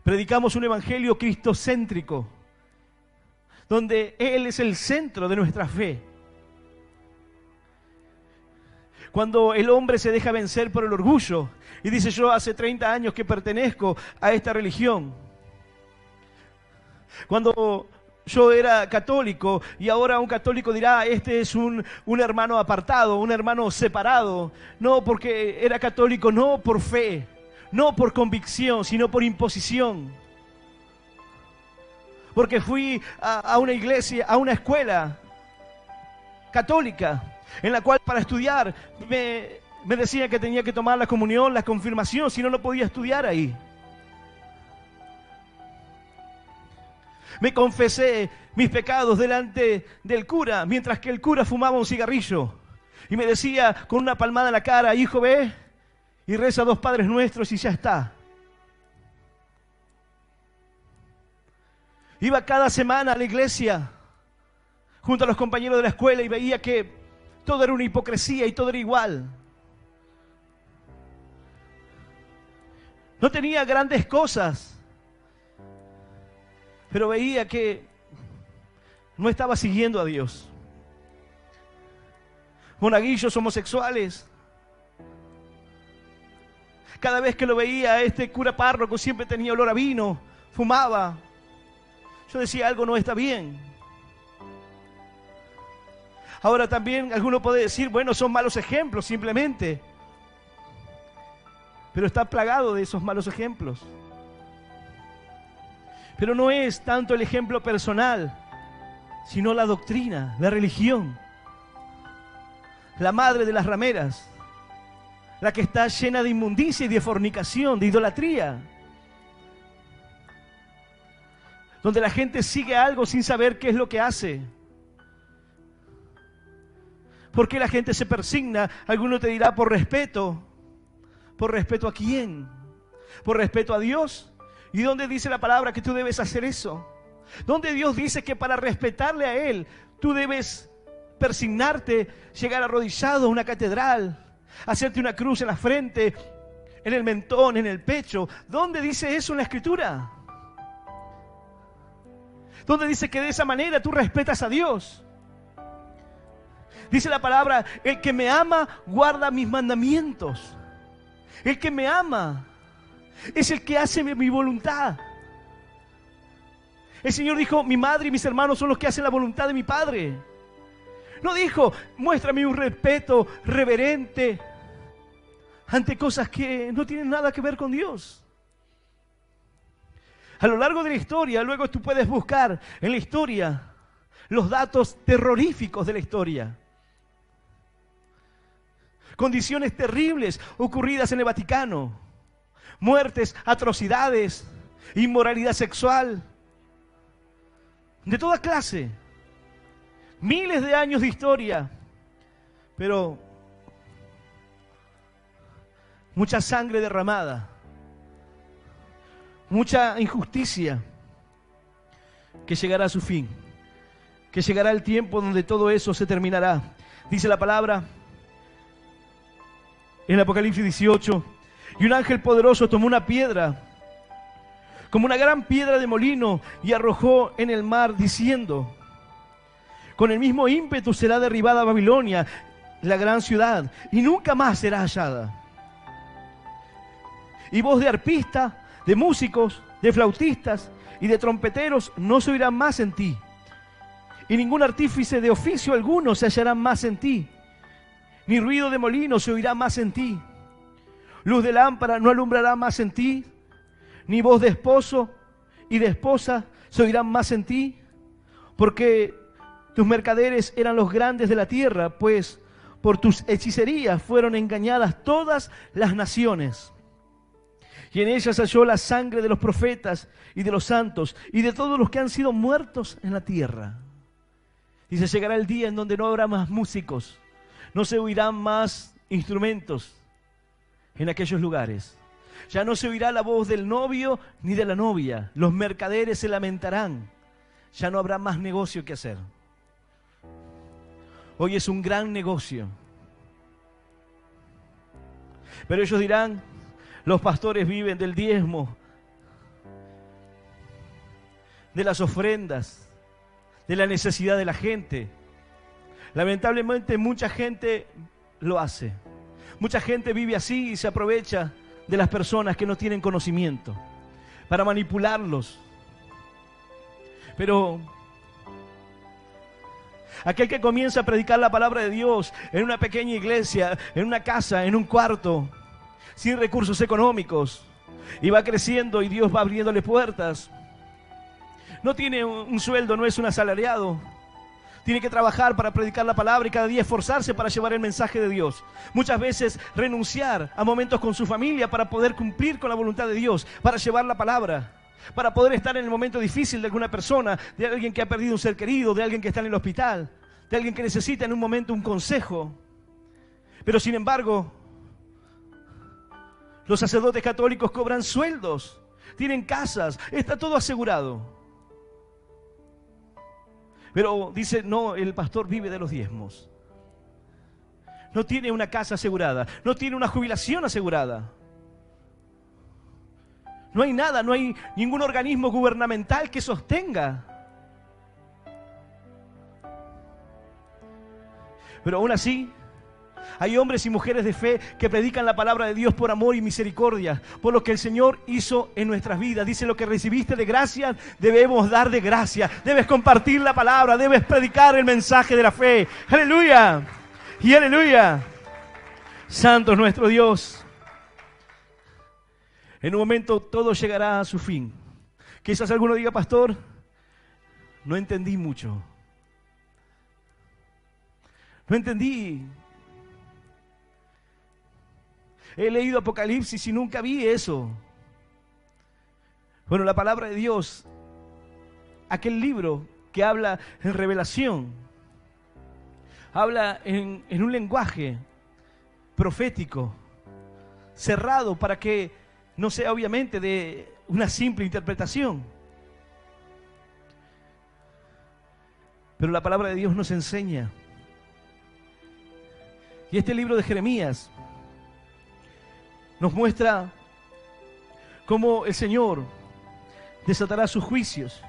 Speaker 1: Predicamos un evangelio cristocéntrico, donde Él es el centro de nuestra fe. Cuando el hombre se deja vencer por el orgullo y dice, yo hace 30 años que pertenezco a esta religión. Cuando yo era católico y ahora un católico dirá, este es un hermano apartado, un hermano separado. No porque era católico, no por fe, no por convicción, sino por imposición. Porque fui a una iglesia, a una escuela católica, en la cual para estudiar me decían que tenía que tomar la comunión, la confirmación, si no, no podía estudiar ahí. Me confesé mis pecados delante del cura, mientras que el cura fumaba un cigarrillo. Y me decía con una palmada en la cara, hijo, ve y reza 2 Padres Nuestros y ya está. Iba cada semana a la iglesia, junto a los compañeros de la escuela, y veía que todo era una hipocresía y todo era igual. No tenía grandes cosas, pero veía que no estaba siguiendo a Dios. Monaguillos homosexuales. Cada vez que lo veía, este cura párroco siempre tenía olor a vino, fumaba. Yo decía, algo no está bien. Ahora también alguno puede decir, bueno, son malos ejemplos simplemente. Pero está plagado de esos malos ejemplos. Pero no es tanto el ejemplo personal, sino la doctrina, la religión. La madre de las rameras, la que está llena de inmundicia y de fornicación, de idolatría. donde la gente sigue algo sin saber qué es lo que hace. ¿Por qué la gente se persigna? Alguno te dirá por respeto. ¿Por respeto a quién? ¿Por respeto a Dios? ¿Y dónde dice la palabra que tú debes hacer eso? ¿Dónde Dios dice que para respetarle a Él tú debes persignarte, llegar arrodillado a una catedral, hacerte una cruz en la frente, en el mentón, en el pecho? ¿Dónde dice eso en la Escritura? ¿Dónde dice que de esa manera tú respetas a Dios? Dice la palabra, el que me ama guarda mis mandamientos. El que me ama es el que hace mi voluntad. El Señor dijo, mi madre y mis hermanos son los que hacen la voluntad de mi Padre. No dijo, muéstrame un respeto reverente ante cosas que no tienen nada que ver con Dios. A lo largo de la historia, luego tú puedes buscar en la historia los datos terroríficos de la historia. Condiciones terribles ocurridas en el Vaticano. Muertes, atrocidades, inmoralidad sexual, de toda clase. Miles de años de historia, pero mucha sangre derramada, mucha injusticia que llegará a su fin, que llegará el tiempo donde todo eso se terminará. Dice la palabra en Apocalipsis 18, y un ángel poderoso tomó una piedra, como una gran piedra de molino, y arrojó en el mar, diciendo, con el mismo ímpetu será derribada Babilonia, la gran ciudad, y nunca más será hallada. Y voz de arpista, de músicos, de flautistas y de trompeteros no se oirán más en ti, y ningún artífice de oficio alguno se hallará más en ti, ni ruido de molino se oirá más en ti. Luz de lámpara no alumbrará más en ti, ni voz de esposo y de esposa se oirán más en ti, porque tus mercaderes eran los grandes de la tierra, pues por tus hechicerías fueron engañadas todas las naciones. Y en ellas halló la sangre de los profetas y de los santos y de todos los que han sido muertos en la tierra. Dice, llegará el día en donde no habrá más músicos, no se oirán más instrumentos en aquellos lugares. Ya no se oirá la voz del novio ni de la novia. Los mercaderes se lamentarán. Ya no habrá más negocio que hacer. Hoy es un gran negocio. Pero ellos dirán, los pastores viven del diezmo, de las ofrendas, de la necesidad de la gente. Lamentablemente mucha gente lo hace. Mucha gente vive así y se aprovecha de las personas que no tienen conocimiento para manipularlos. Pero aquel que comienza a predicar la palabra de Dios en una pequeña iglesia, en una casa, en un cuarto, sin recursos económicos, y va creciendo y Dios va abriéndole puertas, no tiene un sueldo, no es un asalariado. Tiene que trabajar para predicar la palabra y cada día esforzarse para llevar el mensaje de Dios. Muchas veces renunciar a momentos con su familia para poder cumplir con la voluntad de Dios, para llevar la palabra, para poder estar en el momento difícil de alguna persona, de alguien que ha perdido un ser querido, de alguien que está en el hospital, de alguien que necesita en un momento un consejo. Pero sin embargo, los sacerdotes católicos cobran sueldos, tienen casas, está todo asegurado. Pero dice, no, el pastor vive de los diezmos. No tiene una casa asegurada, no tiene una jubilación asegurada. No hay nada, no hay ningún organismo gubernamental que sostenga. Pero aún así, hay hombres y mujeres de fe que predican la palabra de Dios por amor y misericordia, por lo que el Señor hizo en nuestras vidas. Dice, lo que recibiste de gracia, debemos dar de gracia. Debes compartir la palabra, debes predicar el mensaje de la fe. ¡Aleluya! Y aleluya. Santo es nuestro Dios. En un momento todo llegará a su fin. Quizás alguno diga, pastor, no entendí mucho. No entendí. He leído Apocalipsis y nunca vi eso. Bueno, la palabra de Dios aquel libro que habla en revelación, habla en un lenguaje profético, cerrado para que no sea obviamente de una simple interpretación. Pero la palabra de Dios nos enseña. Y este libro de Jeremías nos muestra cómo el Señor desatará sus juicios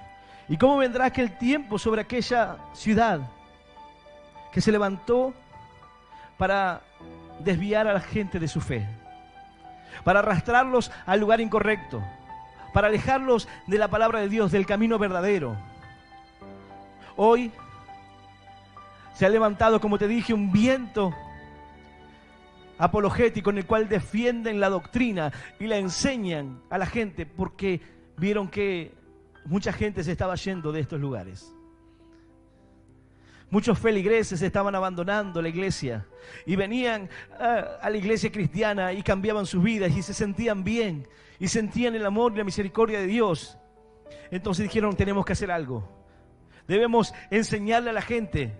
Speaker 1: y cómo vendrá aquel tiempo sobre aquella ciudad que se levantó para desviar a la gente de su fe, para arrastrarlos al lugar incorrecto, para alejarlos de la palabra de Dios, del camino verdadero. Hoy se ha levantado, como te dije, un viento apologético en el cual defienden la doctrina y la enseñan a la gente porque vieron que mucha gente se estaba yendo de estos lugares. Muchos feligreses estaban abandonando la iglesia y venían a la iglesia cristiana y cambiaban sus vidas y se sentían bien y sentían el amor y la misericordia de Dios. Entonces dijeron, tenemos que hacer algo. Debemos enseñarle a la gente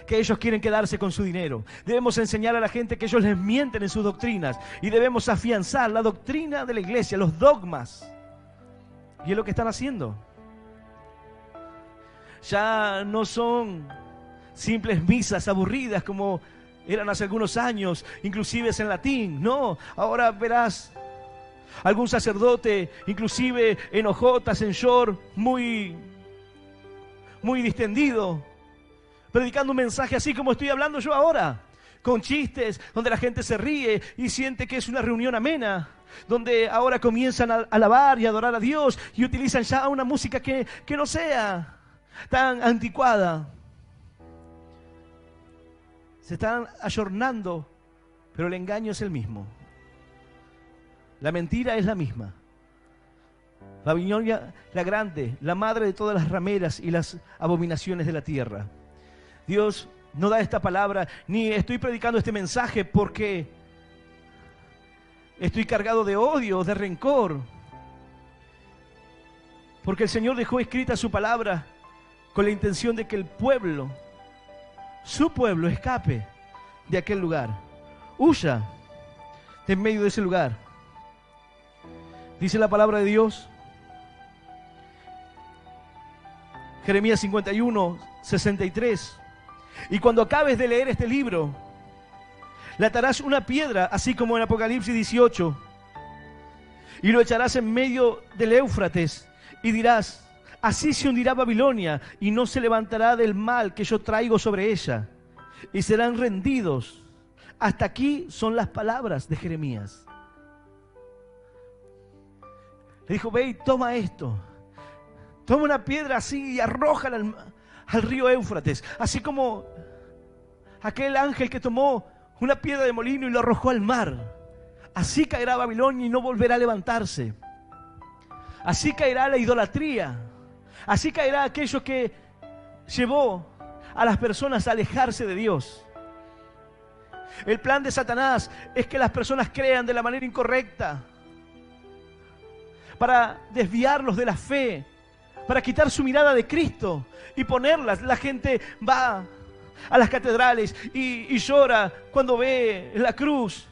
Speaker 1: que ellos quieren quedarse con su dinero. Debemos enseñar a la gente que ellos les mienten en sus doctrinas. Y debemos afianzar la doctrina de la iglesia, los dogmas. Y es lo que están haciendo. Ya no son simples misas aburridas como eran hace algunos años, inclusive en latín. No, ahora verás algún sacerdote, inclusive en ojotas, en short, muy distendido, predicando un mensaje así como estoy hablando yo ahora, con chistes, donde la gente se ríe y siente que es una reunión amena, donde ahora comienzan a alabar y adorar a Dios y utilizan ya una música que no sea tan anticuada. Se están ayornando, pero el engaño es el mismo. La mentira es la misma. Babilonia la grande, la madre de todas las rameras y las abominaciones de la tierra. Dios no da esta palabra, ni estoy predicando este mensaje porque estoy cargado de odio, de rencor. Porque el Señor dejó escrita su palabra con la intención de que el pueblo, su pueblo, escape de aquel lugar. Huya de en medio de ese lugar. Dice la palabra de Dios, Jeremías 51, 63. Y cuando acabes de leer este libro, le atarás una piedra, así como en Apocalipsis 18, y lo echarás en medio del Éufrates, y dirás, así se hundirá Babilonia, y no se levantará del mal que yo traigo sobre ella, y serán rendidos. Hasta aquí son las palabras de Jeremías. Le dijo, ve y toma esto. Toma una piedra así y arrójala al río Éufrates. Así como aquel ángel que tomó una piedra de molino y lo arrojó al mar. Así caerá Babilonia y no volverá a levantarse. Así caerá la idolatría. Así caerá aquello que llevó a las personas a alejarse de Dios. El plan de Satanás es que las personas crean de la manera incorrecta, para desviarlos de la fe, para quitar su mirada de Cristo y ponerlas. La gente va a las catedrales y llora cuando ve la cruz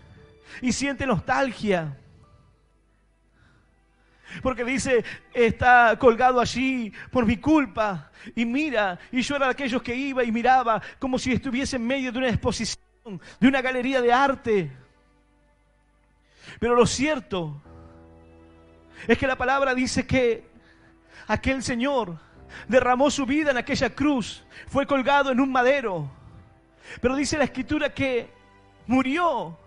Speaker 1: y siente nostalgia, porque dice, está colgado allí por mi culpa, y mira y llora a aquellos que iba y miraba como si estuviese en medio de una exposición, de una galería de arte. Pero lo cierto es que la palabra dice que aquel Señor derramó su vida en aquella cruz, fue colgado en un madero, pero dice la Escritura que murió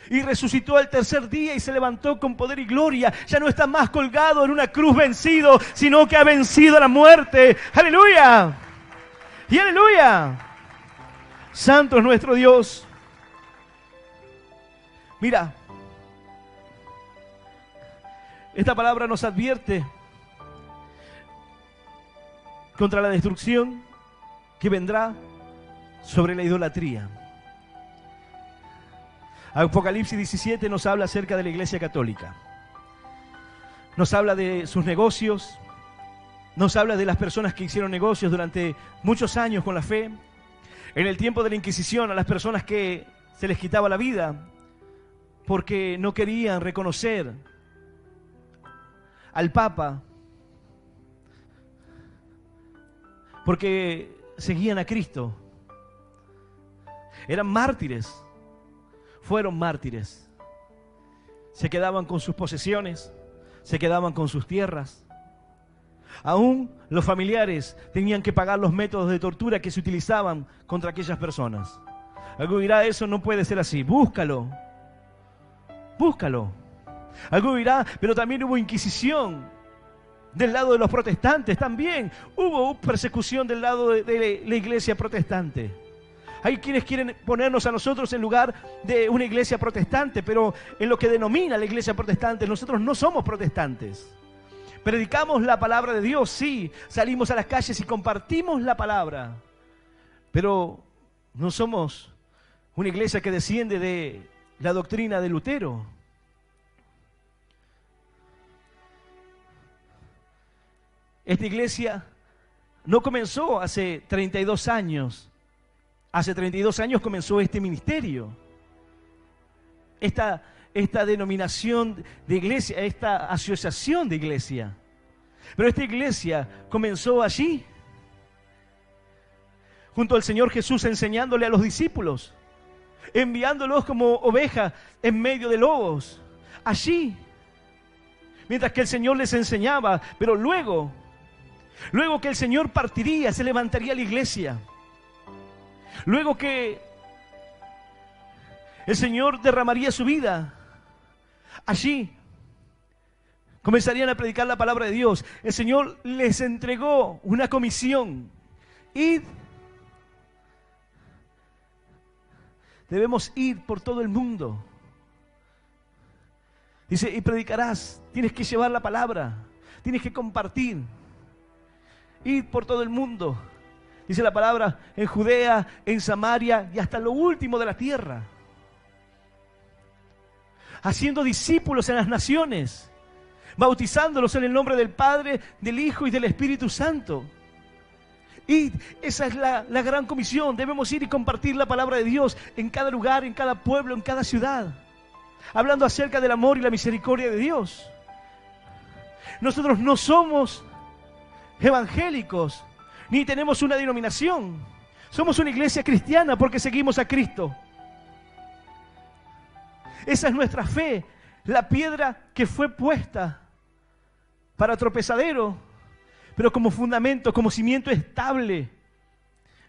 Speaker 1: y resucitó al tercer día y se levantó con poder y gloria. Ya no está más colgado en una cruz vencido, sino que ha vencido a la muerte. ¡Aleluya! ¡Y aleluya! Santo es nuestro Dios. Mira, esta palabra nos advierte contra la destrucción que vendrá sobre la idolatría. Apocalipsis 17 nos habla acerca de la Iglesia Católica. Nos habla de sus negocios, nos habla de las personas que hicieron negocios durante muchos años con la fe. En el tiempo de la Inquisición, a las personas que se les quitaba la vida porque no querían reconocer al Papa, porque seguían a Cristo. Eran mártires, fueron mártires. Se quedaban con sus posesiones, se quedaban con sus tierras. Aún los familiares tenían que pagar los métodos de tortura que se utilizaban contra aquellas personas. Algo dirá, eso no puede ser así. Búscalo. Búscalo. Algo dirá, pero también hubo inquisición del lado de los protestantes. También hubo persecución del lado de la iglesia protestante. Hay quienes quieren ponernos a nosotros en lugar de una iglesia protestante, pero en lo que denomina la iglesia protestante, nosotros no somos protestantes. Predicamos la palabra de Dios, sí, salimos a las calles y compartimos la palabra, pero no somos una iglesia que desciende de la doctrina de Lutero. Esta iglesia no comenzó hace 32 años. Hace 32 años comenzó este ministerio. Esta denominación de iglesia, esta asociación de iglesia. Pero esta iglesia comenzó allí, junto al Señor Jesús, enseñándole a los discípulos, enviándolos como ovejas en medio de lobos, allí, mientras que el Señor les enseñaba. Pero luego que el Señor partiría, se levantaría la iglesia. Luego que el Señor derramaría su vida, allí comenzarían a predicar la palabra de Dios. El Señor les entregó una comisión. Id. Debemos ir por todo el mundo. Dice, y predicarás. Tienes que llevar la palabra. Tienes que compartir. Id por todo el mundo. Dice la palabra, en Judea, en Samaria y hasta lo último de la tierra. Haciendo discípulos en las naciones, bautizándolos en el nombre del Padre, del Hijo y del Espíritu Santo. Y esa es la gran comisión. Debemos ir y compartir la palabra de Dios en cada lugar, en cada pueblo, en cada ciudad, hablando acerca del amor y la misericordia de Dios. Nosotros no somos evangélicos, ni tenemos una denominación. Somos una iglesia cristiana porque seguimos a Cristo. Esa es nuestra fe, la piedra que fue puesta para tropezadero, pero como fundamento, como cimiento estable,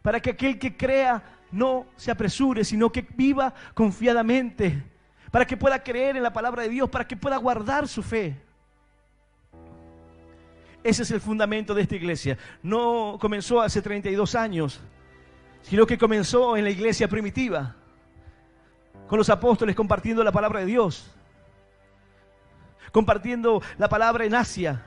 Speaker 1: para que aquel que crea no se apresure, sino que viva confiadamente, para que pueda creer en la palabra de Dios, para que pueda guardar su fe. Ese es el fundamento de esta iglesia. No comenzó hace 32 años, sino que comenzó en la iglesia primitiva, con los apóstoles compartiendo la palabra de Dios, compartiendo la palabra en Asia,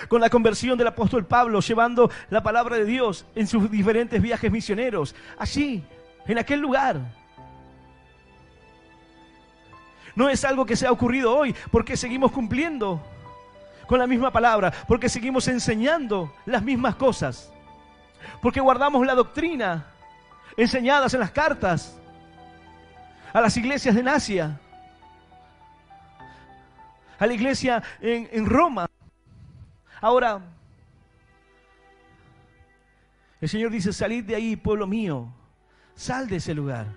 Speaker 1: con la conversión del apóstol Pablo, llevando la palabra de Dios en sus diferentes viajes misioneros, allí, en aquel lugar. No es algo que se ha ocurrido hoy, porque seguimos cumpliendo con la misma palabra, porque seguimos enseñando las mismas cosas, porque guardamos la doctrina enseñadas en las cartas a las iglesias de Asia, a la iglesia en Roma. Ahora, el Señor dice, salid de ahí, pueblo mío, sal de ese lugar,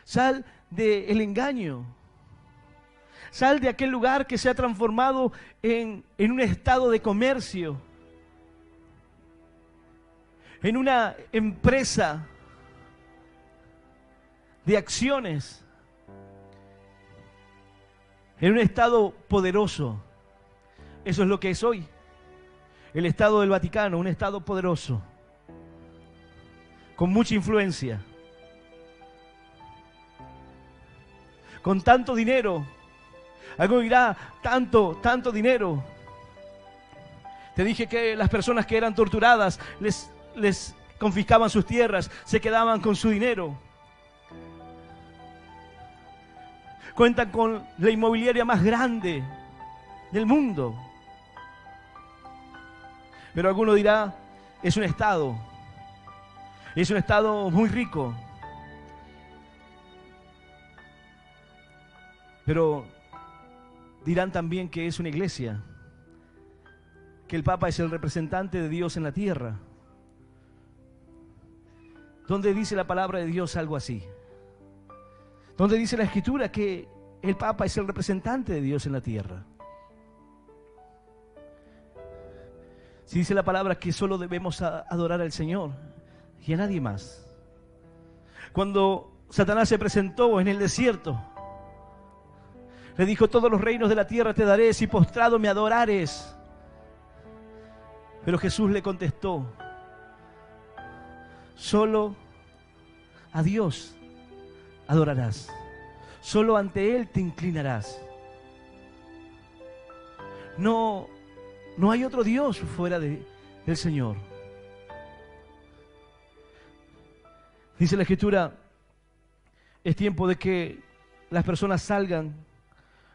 Speaker 1: sal del engaño, sal de aquel lugar que se ha transformado en un estado de comercio, en una empresa de acciones, en un estado poderoso. Eso es lo que es hoy el Estado del Vaticano, un estado poderoso, con mucha influencia, con tanto dinero. Algo dirá, tanto dinero. Te dije que las personas que eran torturadas les confiscaban sus tierras, se quedaban con su dinero. Cuentan con la inmobiliaria más grande del mundo. Pero alguno dirá, es un estado muy rico. Pero dirán también que es una iglesia, que el Papa es el representante de Dios en la tierra. ¿Dónde dice la palabra de Dios algo así? ¿Dónde dice la Escritura que el Papa es el representante de Dios en la tierra? Si dice la palabra que solo debemos adorar al Señor y a nadie más. Cuando Satanás se presentó en el desierto, le dijo, todos los reinos de la tierra te daré si postrado me adorares. Pero Jesús le contestó, solo a Dios adorarás, solo ante Él te inclinarás. No hay otro Dios fuera del Señor. Dice la Escritura, es tiempo de que las personas salgan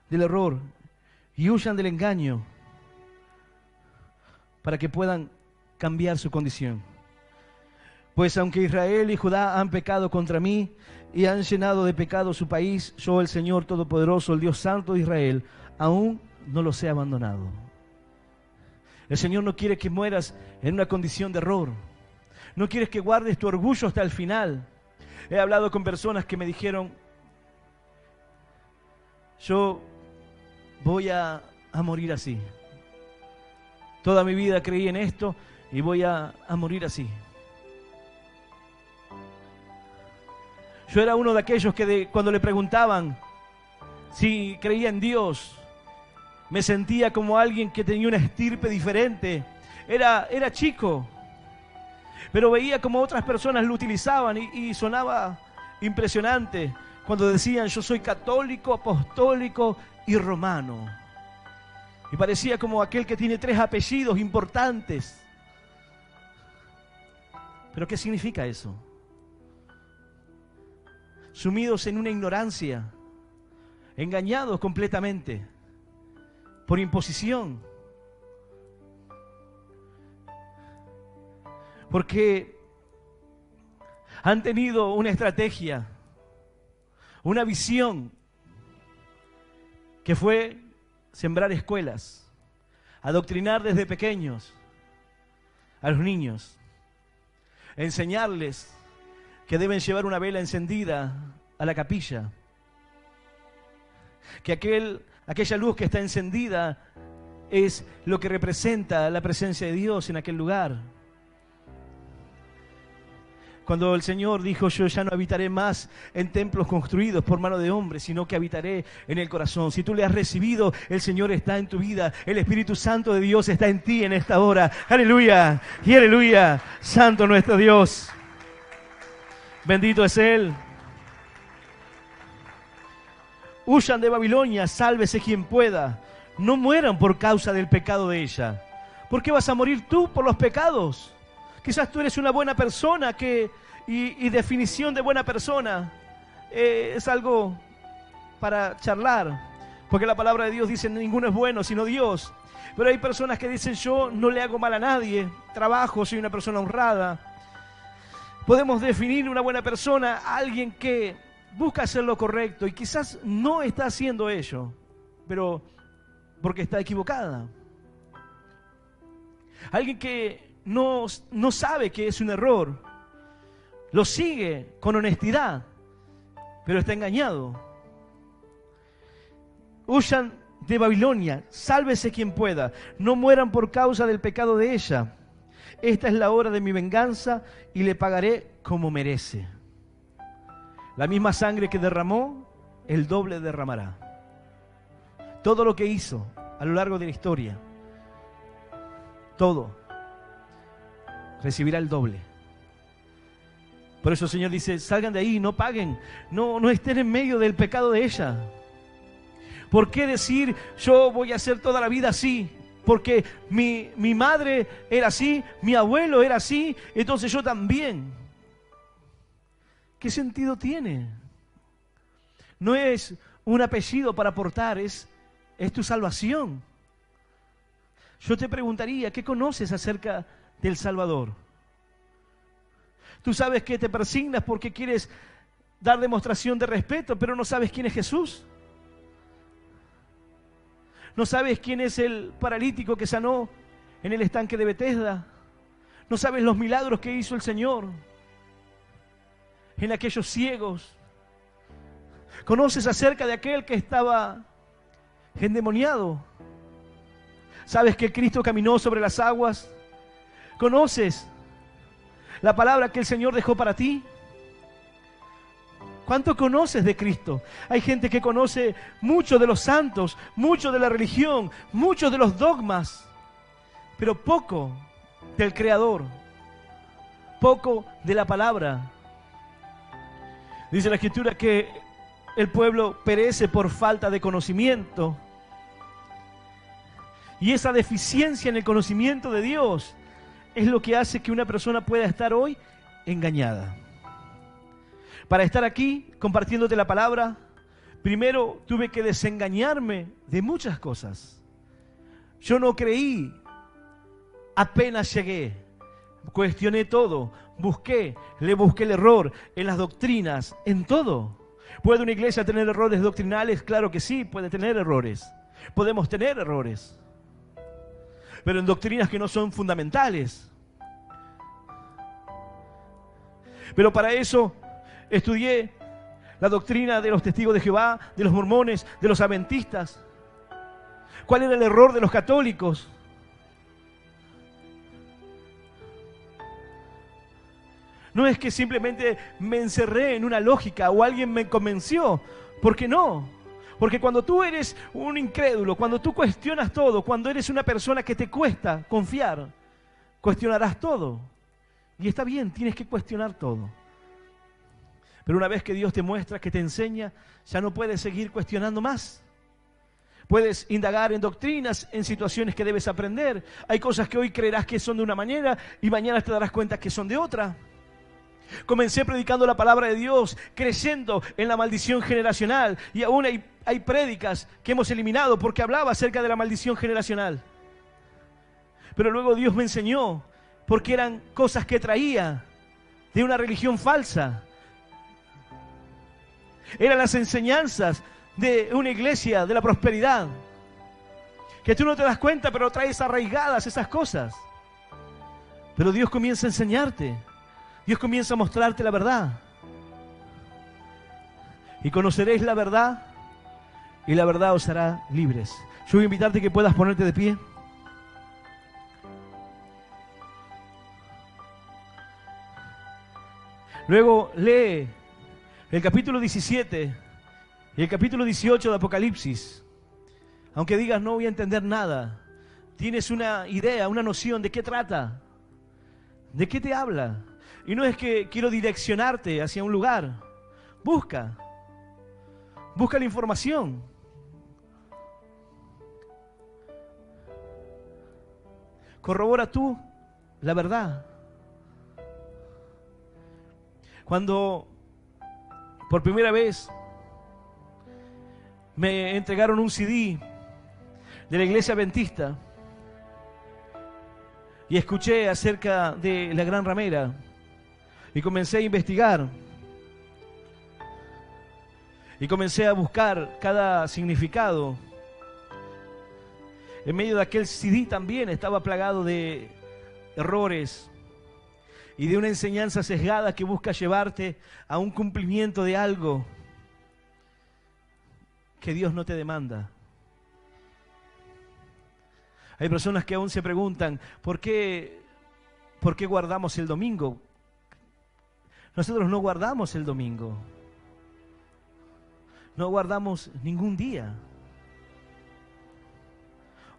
Speaker 1: del error y huyan del engaño para que puedan cambiar su condición. Pues aunque Israel y Judá han pecado contra mí y han llenado de pecado su país, yo, el Señor Todopoderoso, el Dios Santo de Israel, aún no los he abandonado. El Señor no quiere que mueras en una condición de error. No quiere que guardes tu orgullo hasta el final. He hablado con personas que me dijeron, yo voy a morir así. Toda mi vida creí en esto y voy a morir así. Yo era uno de aquellos que cuando le preguntaban si creía en Dios, me sentía como alguien que tenía una estirpe diferente. Era chico, pero veía como otras personas lo utilizaban y sonaba impresionante cuando decían, yo soy católico, apostólico y romano. Y parecía como aquel que tiene 3 apellidos importantes. ¿Pero qué significa eso? Sumidos en una ignorancia, engañados completamente, por imposición. Porque han tenido una estrategia, una visión, que fue sembrar escuelas, adoctrinar desde pequeños a los niños, enseñarles que deben llevar una vela encendida a la capilla, que aquella luz que está encendida es lo que representa la presencia de Dios en aquel lugar. Cuando el Señor dijo, yo ya no habitaré más en templos construidos por mano de hombres, sino que habitaré en el corazón. Si tú le has recibido, el Señor está en tu vida. El Espíritu Santo de Dios está en ti en esta hora. ¡Aleluya! ¡Y aleluya! ¡Santo nuestro Dios! Bendito es Él. Huyan de Babilonia, sálvese quien pueda. No mueran por causa del pecado de ella. ¿Por qué vas a morir tú por los pecados? Quizás tú eres una buena persona y definición de buena persona es algo para charlar, porque la palabra de Dios dice ninguno es bueno sino Dios. Pero hay personas que dicen yo no le hago mal a nadie, trabajo, soy una persona honrada. Podemos definir una buena persona a alguien que busca hacer lo correcto y quizás no está haciendo ello, pero porque está equivocada. Alguien que no sabe que es un error, lo sigue con honestidad, pero está engañado. Huyan de Babilonia, sálvese quien pueda, no mueran por causa del pecado de ella. Esta es la hora de mi venganza y le pagaré como merece. La misma sangre que derramó, el doble derramará. Todo lo que hizo a lo largo de la historia, todo recibirá el doble. Por eso el Señor dice, salgan de ahí, no paguen, no estén en medio del pecado de ella. ¿Por qué decir, yo voy a hacer toda la vida así? Porque mi madre era así, mi abuelo era así, entonces yo también. ¿Qué sentido tiene? No es un apellido para portar, es tu salvación. Yo te preguntaría, ¿qué conoces acerca del Salvador? Tú sabes que te persignas porque quieres dar demostración de respeto, pero no sabes quién es Jesús. No sabes quién es el paralítico que sanó en el estanque de Betesda. No sabes los milagros que hizo el Señor en aquellos ciegos. Conoces acerca de aquel que estaba endemoniado. Sabes que Cristo caminó sobre las aguas. Conoces la palabra que el Señor dejó para ti. ¿Cuánto conoces de Cristo? Hay gente que conoce mucho de los santos, mucho de la religión, mucho de los dogmas, pero poco del Creador, poco de la palabra. Dice la Escritura que el pueblo perece por falta de conocimiento. Y esa deficiencia en el conocimiento de Dios es lo que hace que una persona pueda estar hoy engañada. Para estar aquí compartiéndote la palabra, primero tuve que desengañarme de muchas cosas. Yo no creí apenas llegué. Cuestioné todo, le busqué el error en las doctrinas, en todo. ¿Puede una iglesia tener errores doctrinales? Claro que sí, puede tener errores. Podemos tener errores, pero en doctrinas que no son fundamentales. Pero para eso estudié la doctrina de los testigos de Jehová, de los mormones, de los adventistas. ¿Cuál era el error de los católicos? No es que simplemente me encerré en una lógica o alguien me convenció. ¿Por qué no? Porque cuando tú eres un incrédulo, cuando tú cuestionas todo, cuando eres una persona que te cuesta confiar, cuestionarás todo. Y está bien, tienes que cuestionar todo. Pero una vez que Dios te muestra, que te enseña, ya no puedes seguir cuestionando más. Puedes indagar en doctrinas, en situaciones que debes aprender. Hay cosas que hoy creerás que son de una manera y mañana te darás cuenta que son de otra. Comencé predicando la palabra de Dios, creyendo en la maldición generacional. Y aún hay prédicas que hemos eliminado porque hablaba acerca de la maldición generacional. Pero luego Dios me enseñó, porque eran cosas que traía de una religión falsa. Eran las enseñanzas de una iglesia de la prosperidad, que tú no te das cuenta, pero traes arraigadas esas cosas. Pero Dios comienza a enseñarte. Dios comienza a mostrarte la verdad. Y conoceréis la verdad, y la verdad os hará libres. Yo voy a invitarte que puedas ponerte de pie. Luego lee el capítulo 17 y el capítulo 18 de Apocalipsis. Aunque digas no voy a entender nada, tienes una idea, una noción de qué trata, de qué te habla. Y no es que quiero direccionarte hacia un lugar. Busca la información. Corrobora tú la verdad. Cuando por primera vez me entregaron un CD de la iglesia adventista y escuché acerca de la Gran Ramera y comencé a investigar y comencé a buscar cada significado. En medio de aquel CD también estaba plagado de errores y de una enseñanza sesgada que busca llevarte a un cumplimiento de algo que Dios no te demanda. Hay personas que aún se preguntan, ¿por qué guardamos el domingo? Nosotros no guardamos el domingo. No guardamos ningún día.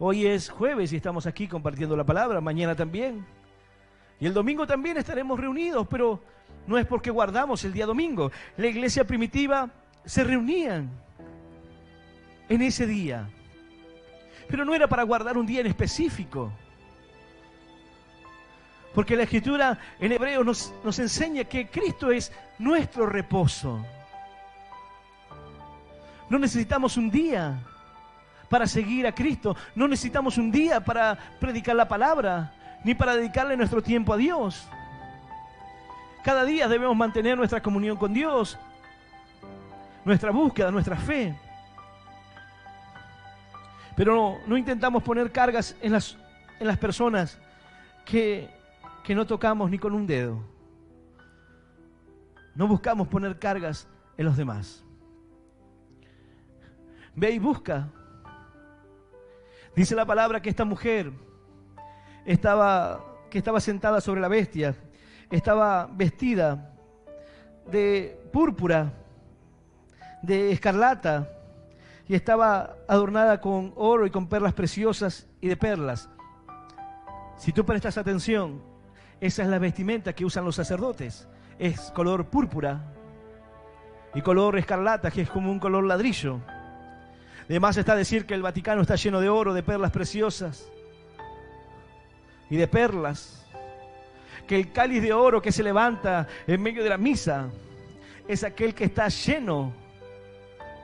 Speaker 1: Hoy es jueves y estamos aquí compartiendo la palabra, mañana también. Y el domingo también estaremos reunidos, pero no es porque guardamos el día domingo. La iglesia primitiva se reunían en ese día, pero no era para guardar un día en específico. Porque la Escritura en hebreo nos enseña que Cristo es nuestro reposo. No necesitamos un día para seguir a Cristo. No necesitamos un día para predicar la palabra, ni para dedicarle nuestro tiempo a Dios. Cada día debemos mantener nuestra comunión con Dios, nuestra búsqueda, nuestra fe. Pero no intentamos poner cargas en las personas que no tocamos ni con un dedo. No buscamos poner cargas en los demás. Ve y busca. Dice la palabra que esta mujer que estaba sentada sobre la bestia, estaba vestida de púrpura, de escarlata, y estaba adornada con oro y con perlas preciosas y de perlas. Si tú prestas atención, esa es la vestimenta que usan los sacerdotes. Es color púrpura y color escarlata, que es como un color ladrillo. Además está decir que el Vaticano está lleno de oro, de perlas preciosas y de perlas. Que el cáliz de oro que se levanta en medio de la misa es aquel que está lleno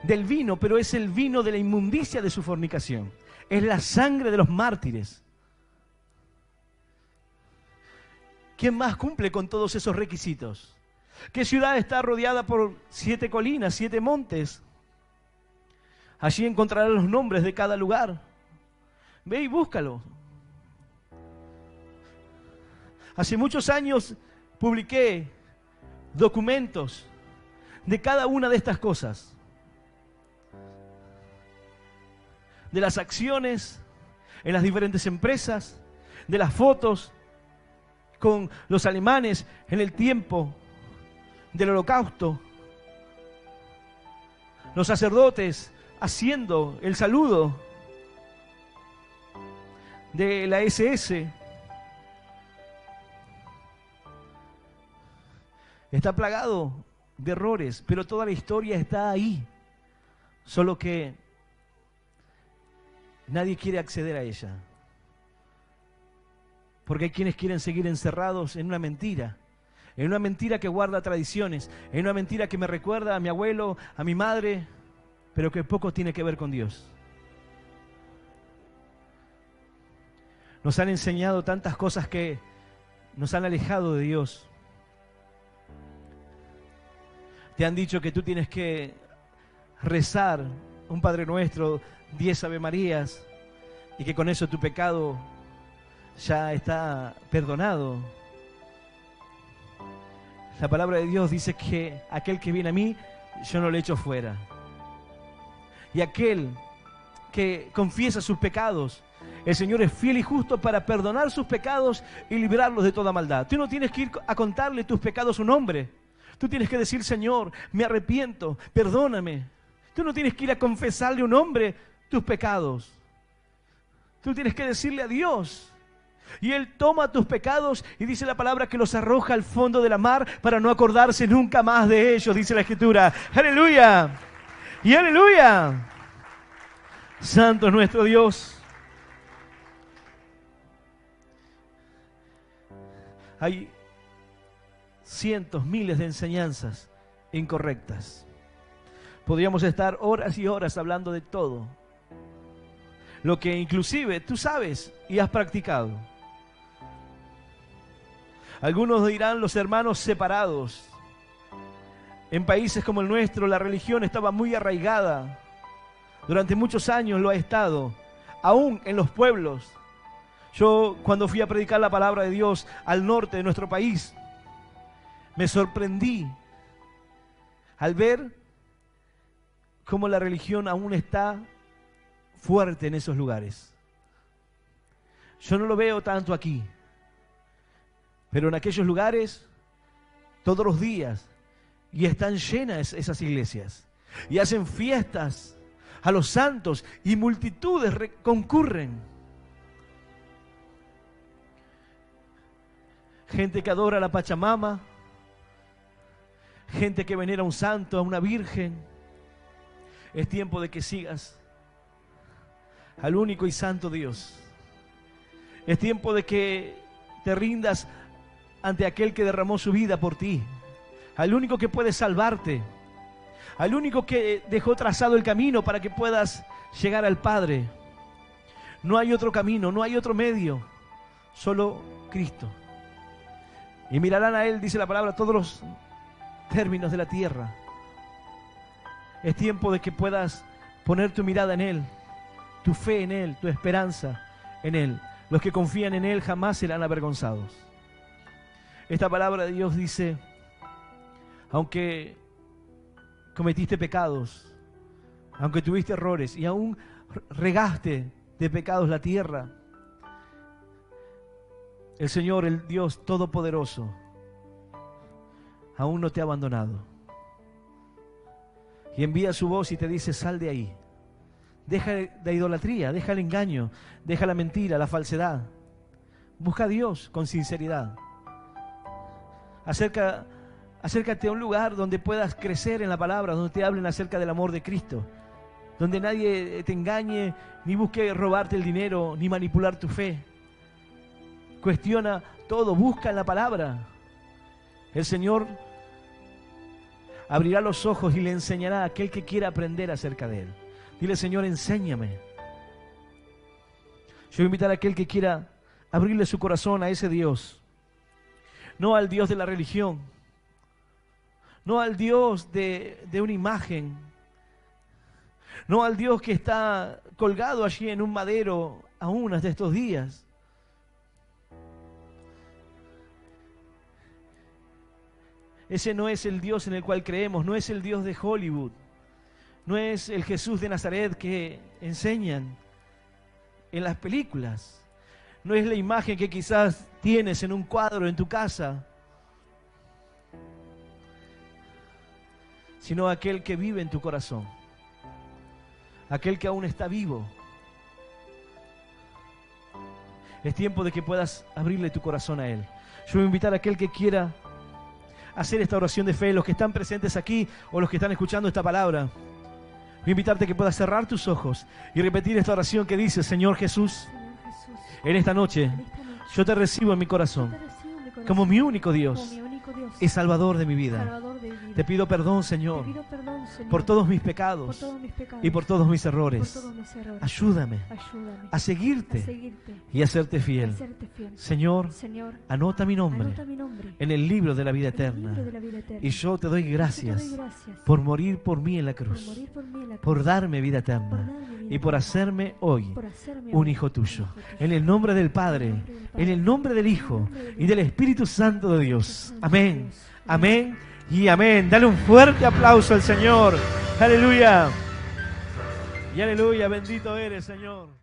Speaker 1: del vino, pero es el vino de la inmundicia de su fornicación. Es la sangre de los mártires. ¿Quién más cumple con todos esos requisitos? ¿Qué ciudad está rodeada por 7 colinas, 7 montes? Allí encontrarás los nombres de cada lugar. Ve y búscalo. Hace muchos años publiqué documentos de cada una de estas cosas. De las acciones en las diferentes empresas, de las fotos con los alemanes en el tiempo del Holocausto, los sacerdotes haciendo el saludo de la SS. Está plagado de errores, pero toda la historia está ahí, solo que nadie quiere acceder a ella. Porque hay quienes quieren seguir encerrados en una mentira que guarda tradiciones, en una mentira que me recuerda a mi abuelo, a mi madre, pero que poco tiene que ver con Dios. Nos han enseñado tantas cosas que nos han alejado de Dios. Te han dicho que tú tienes que rezar un Padre Nuestro, 10 Ave Marías, y que con eso tu pecado ya está perdonado. La palabra de Dios dice que aquel que viene a mí, yo no le echo fuera. Y aquel que confiesa sus pecados, el Señor es fiel y justo para perdonar sus pecados y librarlos de toda maldad. Tú no tienes que ir a contarle tus pecados a un hombre. Tú tienes que decir: Señor, me arrepiento, perdóname. Tú no tienes que ir a confesarle a un hombre tus pecados. Tú tienes que decirle a Dios. Y Él toma tus pecados y dice la palabra que los arroja al fondo de la mar para no acordarse nunca más de ellos, dice la Escritura. ¡Aleluya! ¡Y aleluya! Santo es nuestro Dios. Hay cientos, miles de enseñanzas incorrectas. Podríamos estar horas y horas hablando de todo. Lo que inclusive tú sabes y has practicado. Algunos dirán los hermanos separados. En países como el nuestro la religión estaba muy arraigada. Durante muchos años lo ha estado. Aún en los pueblos. Yo cuando fui a predicar la palabra de Dios al norte de nuestro país, me sorprendí al ver cómo la religión aún está fuerte en esos lugares. Yo no lo veo tanto aquí, pero en aquellos lugares todos los días, y están llenas esas iglesias, y hacen fiestas a los santos y multitudes concurren. Gente que adora a la Pachamama, gente que venera a un santo, a una virgen. Es tiempo de que sigas al único y santo Dios. Es tiempo de que te rindas ante aquel que derramó su vida por ti, al único que puede salvarte, al único que dejó trazado el camino para que puedas llegar al Padre. No hay otro camino, no hay otro medio, solo Cristo. Y mirarán a Él, dice la palabra, todos los términos de la tierra. Es tiempo de que puedas poner tu mirada en Él, tu fe en Él, tu esperanza en Él. Los que confían en Él jamás serán avergonzados. Esta palabra de Dios dice, aunque cometiste pecados, aunque tuviste errores y aún regaste de pecados la tierra, el Señor, el Dios Todopoderoso, aún no te ha abandonado. Y envía su voz y te dice, sal de ahí. Deja la idolatría, deja el engaño, deja la mentira, la falsedad. Busca a Dios con sinceridad. Acércate a un lugar donde puedas crecer en la palabra, donde te hablen acerca del amor de Cristo, donde nadie te engañe, ni busque robarte el dinero, ni manipular tu fe. Cuestiona todo, busca en la palabra. El Señor abrirá los ojos y le enseñará a aquel que quiera aprender acerca de Él. Dile, Señor, enséñame. Yo voy a invitar a aquel que quiera abrirle su corazón a ese Dios. No al Dios de la religión, no al Dios de una imagen, no al Dios que está colgado allí en un madero aún hasta estos días. Ese no es el Dios en el cual creemos, no es el Dios de Hollywood, no es el Jesús de Nazaret que enseñan en las películas. No es la imagen que quizás tienes en un cuadro en tu casa, sino aquel que vive en tu corazón, aquel que aún está vivo. Es tiempo de que puedas abrirle tu corazón a Él. Yo voy a invitar a aquel que quiera hacer esta oración de fe, los que están presentes aquí o los que están escuchando esta palabra. Voy a invitarte a que puedas cerrar tus ojos y repetir esta oración que dice, Señor Jesús, en esta noche yo te recibo en mi corazón como mi único Dios y Salvador de mi vida. Te pido perdón, Señor, por todos mis pecados y por todos mis errores. Ayúdame a seguirte y a serte fiel. Señor, anota mi nombre en el libro de la vida eterna. Y yo te doy gracias por morir por mí en la cruz, por darme vida eterna y por hacerme hoy un hijo tuyo. En el nombre del Padre, en el nombre del Hijo y del Espíritu Santo de Dios. Amén, amén y amén. Dale un fuerte aplauso al Señor. Aleluya. Y aleluya, bendito eres, Señor.